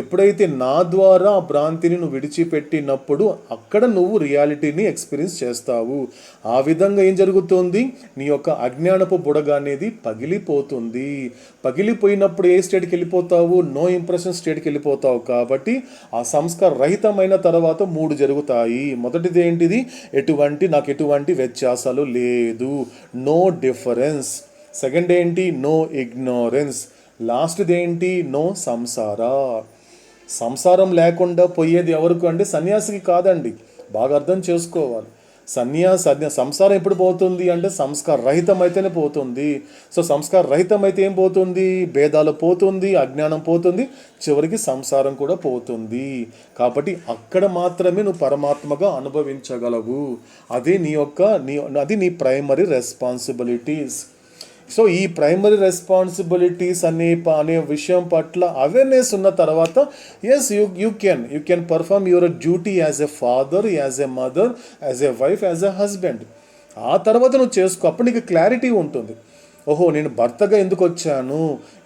ఎప్పుడైతే నా ద్వారా ఆ భ్రాంతిని నువ్వు విడిచిపెట్టినప్పుడు అక్కడ నువ్వు రియాలిటీని ఎక్స్పీరియన్స్ చేస్తావు. ఆ విధంగా ఏం జరుగుతుంది, నీ యొక్క అజ్ఞానపు బుడగ అనేది పగిలిపోతుంది. పగిలిపోయినప్పుడు ఏ స్టేట్కి వెళ్ళిపోతావు, నో ఇంప్రెషన్ స్టేట్కి వెళ్ళిపోతావు. కాబట్టి ఆ సంస్కార రహితమైన తర్వాత 3 జరుగుతాయి. మొదటిది ఏంటిది, నాకు ఎటువంటి వ్యత్యాసాలు లేదు, నో డిఫరెన్స్. సెకండ్ ఏంటి, నో ఇగ్నోరెన్స్. లాస్ట్ది ఏంటి, నో సంసారం లేకుండా పోయేది ఎవరికి అంటే సన్యాసికి కాదండి, బాగా అర్థం చేసుకోవాలి. సంసారం ఎప్పుడు పోతుంది అంటే సంస్కార రహితం అయితేనే పోతుంది. సో సంస్కార రహితం అయితే ఏం పోతుంది, భేదాలు పోతుంది, అజ్ఞానం పోతుంది, చివరికి సంసారం కూడా పోతుంది. కాబట్టి అక్కడ మాత్రమే నువ్వు పరమాత్మగా అనుభవించగలవు. అది నీ ప్రైమరీ రెస్పాన్సిబిలిటీస్. సో ఈ ప్రైమరీ రెస్పాన్సిబిలిటీస్ అనే విషయం పట్ల అవేర్నెస్ ఉన్న తర్వాత yes you can perform your duty as a father, as a mother, as a wife, as a husband. ఆ తర్వాత నువ్వు చేసుకో, అప్పుడు నీకు క్లారిటీ ఉంటుంది. ఓహో, నేను భర్తగా ఎందుకు వచ్చాను,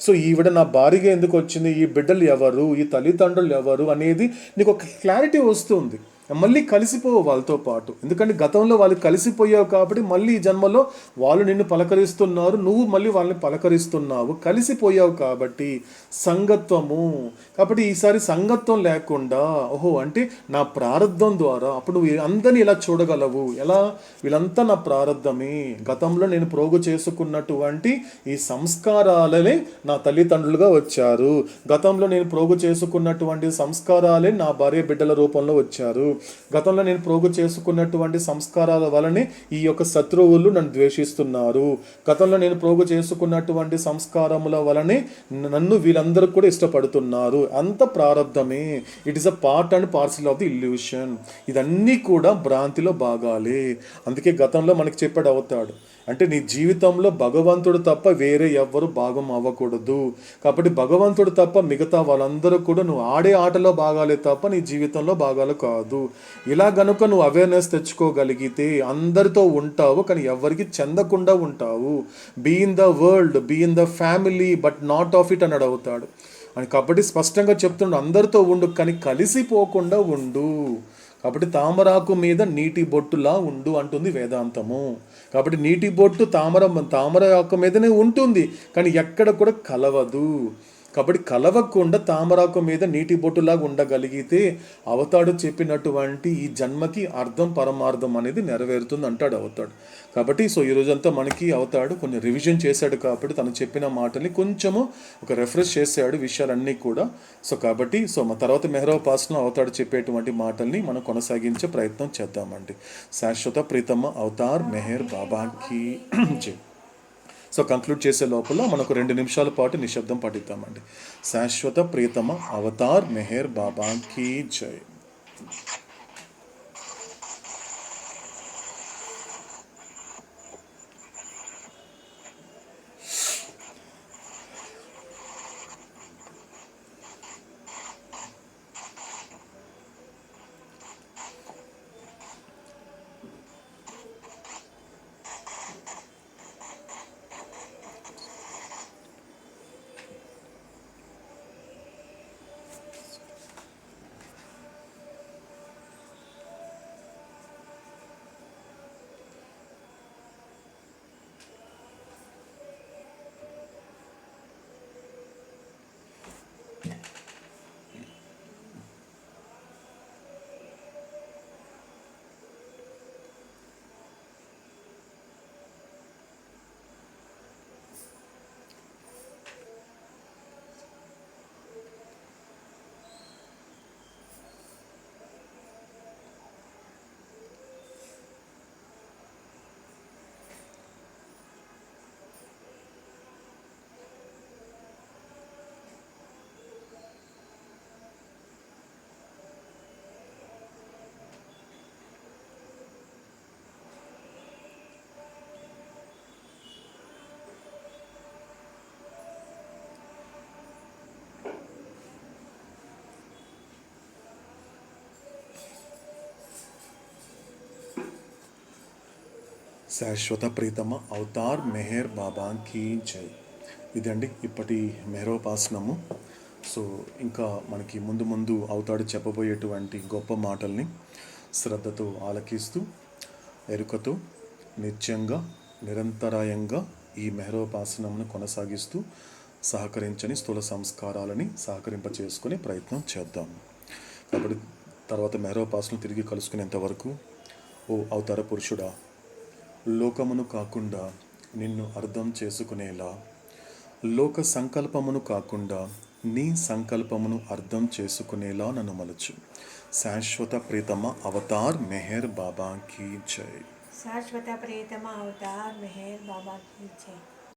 సో ఈవిడ నా భార్యగా ఎందుకు వచ్చింది, ఈ బిడ్డలు ఎవరు, ఈ తల్లిదండ్రులు ఎవరు అనేది నీకు ఒక క్లారిటీ వస్తుంది. మళ్ళీ కలిసిపోవు వాళ్ళతో పాటు, ఎందుకంటే గతంలో వాళ్ళు కలిసిపోయావు కాబట్టి మళ్ళీ ఈ జన్మలో వాళ్ళు నిన్ను పలకరిస్తున్నారు, నువ్వు మళ్ళీ వాళ్ళని పలకరిస్తున్నావు, కలిసిపోయావు కాబట్టి సంగత్వము. కాబట్టి ఈసారి సంగత్వం లేకుండా ఓహో అంటే నా ప్రారంధం ద్వారా అప్పుడు నువ్వు అందరినీ ఇలా చూడగలవు. ఎలా, వీళ్ళంతా నా ప్రారంధమే, గతంలో నేను ప్రోగు చేసుకున్నటువంటి ఈ సంస్కారాలనే నా తల్లిదండ్రులుగా వచ్చారు, గతంలో నేను ప్రోగు చేసుకున్నటువంటి సంస్కారాలే నా భార్య బిడ్డల రూపంలో వచ్చారు, గతంలో నేను ప్రోగు చేసుకున్నటువంటి సంస్కారాల వలనే ఈ యొక్క శత్రువులు నన్ను ద్వేషిస్తున్నారు, గతంలో నేను ప్రోగు చేసుకున్నటువంటి సంస్కారముల వలనే నన్ను వీళ్ళందరూ కూడా ఇష్టపడుతున్నారు. అంత ప్రారంధమే. It is a part and parcel of the illusion. ఇదన్నీ కూడా భ్రాంతిలో భాగాలే. అందుకే గతంలో మనకి చెప్పాడు అవుతాడు అంటే నీ జీవితంలో భగవంతుడు తప్ప వేరే ఎవ్వరు భాగం అవ్వకూడదు. కాబట్టి భగవంతుడు తప్ప మిగతా వాళ్ళందరూ కూడా నువ్వు ఆడే ఆటలో భాగాలే తప్ప నీ జీవితంలో భాగాలు కాదు. ఇలా గనుక నువ్వు అవేర్నెస్ తెచ్చుకోగలిగితే అందరితో ఉంటావు కానీ ఎవరికి చెందకుండా ఉంటావు. Be in the world, be in the family but not of it అని అవుతాడు అని. కాబట్టి స్పష్టంగా చెప్తుండు, అందరితో ఉండు కానీ కలిసిపోకుండా ఉండు. కాబట్టి తామరాకు మీద నీటి బొట్టులా ఉండు అంటుంది వేదాంతము. కాబట్టి నీటి బొట్టు తామర ఆకు మీదనే ఉంటుంది కానీ ఎక్కడ కూడా కలవదు. కాబట్టి కలవకుండా తామరాకు మీద నీటి బొట్టులాగా ఉండగలిగితే అవతాడు చెప్పినటువంటి ఈ జన్మకి అర్థం పరమార్థం అనేది నెరవేరుతుంది అంటాడు అవతాడు. కాబట్టి సో ఈ రోజంతా మనకి అవతాడు కొన్ని రివిజన్ చేశాడు కాబట్టి తను చెప్పిన మాటల్ని కొంచెము ఒక రిఫ్రెష్ చేశాడు విషయాలన్నీ కూడా. సో కాబట్టి మా తర్వాత మెహరోపాసన అవతాడు చెప్పేటువంటి మాటల్ని మనం కొనసాగించే ప్రయత్నం చేద్దామండి. శాశ్వత ప్రీతమ్మ అవతార్ మెహర్ బాబాకి జై. సో కంక్లూడ్ చేసే లోపల మనకు 2 నిమిషాల పాటు నిశ్శబ్దం పఠిద్దామండి. శాశ్వత ప్రియతమ అవతార్ మెహర్ బాబాకి జై. శాశ్వత ప్రీతమ అవతార్ మెహర్ బాబా కీ జై. ఇదండి ఇప్పటి మెహరోపాసనము. సో ఇంకా మనకి ముందు ముందు అవతాడు చెప్పబోయేటువంటి గొప్ప మాటల్ని శ్రద్ధతో ఆలకిస్తూ ఎరుకతో నిత్యంగా నిరంతరాయంగా ఈ మెహరోపాసనమును కొనసాగిస్తూ సహకరించని స్థూల సంస్కారాలని సహకరింపచేసుకునే ప్రయత్నం చేద్దాం. కాబట్టి తర్వాత మెహరోపాసన తిరిగి కలుసుకునేంత వరకు ఓ అవతార పురుషుడా, లోకమును కాకుండా నిన్ను అర్థం చేసుకునేలా, లోక సంకల్పమును కాకుండా నీ సంకల్పమును అర్థం చేసుకునేలా నన్ను మలుచు. శాశ్వత ప్రీతమ అవతార్ మెహర్ బాబా కీ జై. शाश्वत प्रीतम अवतार मेहर बाबा की जय.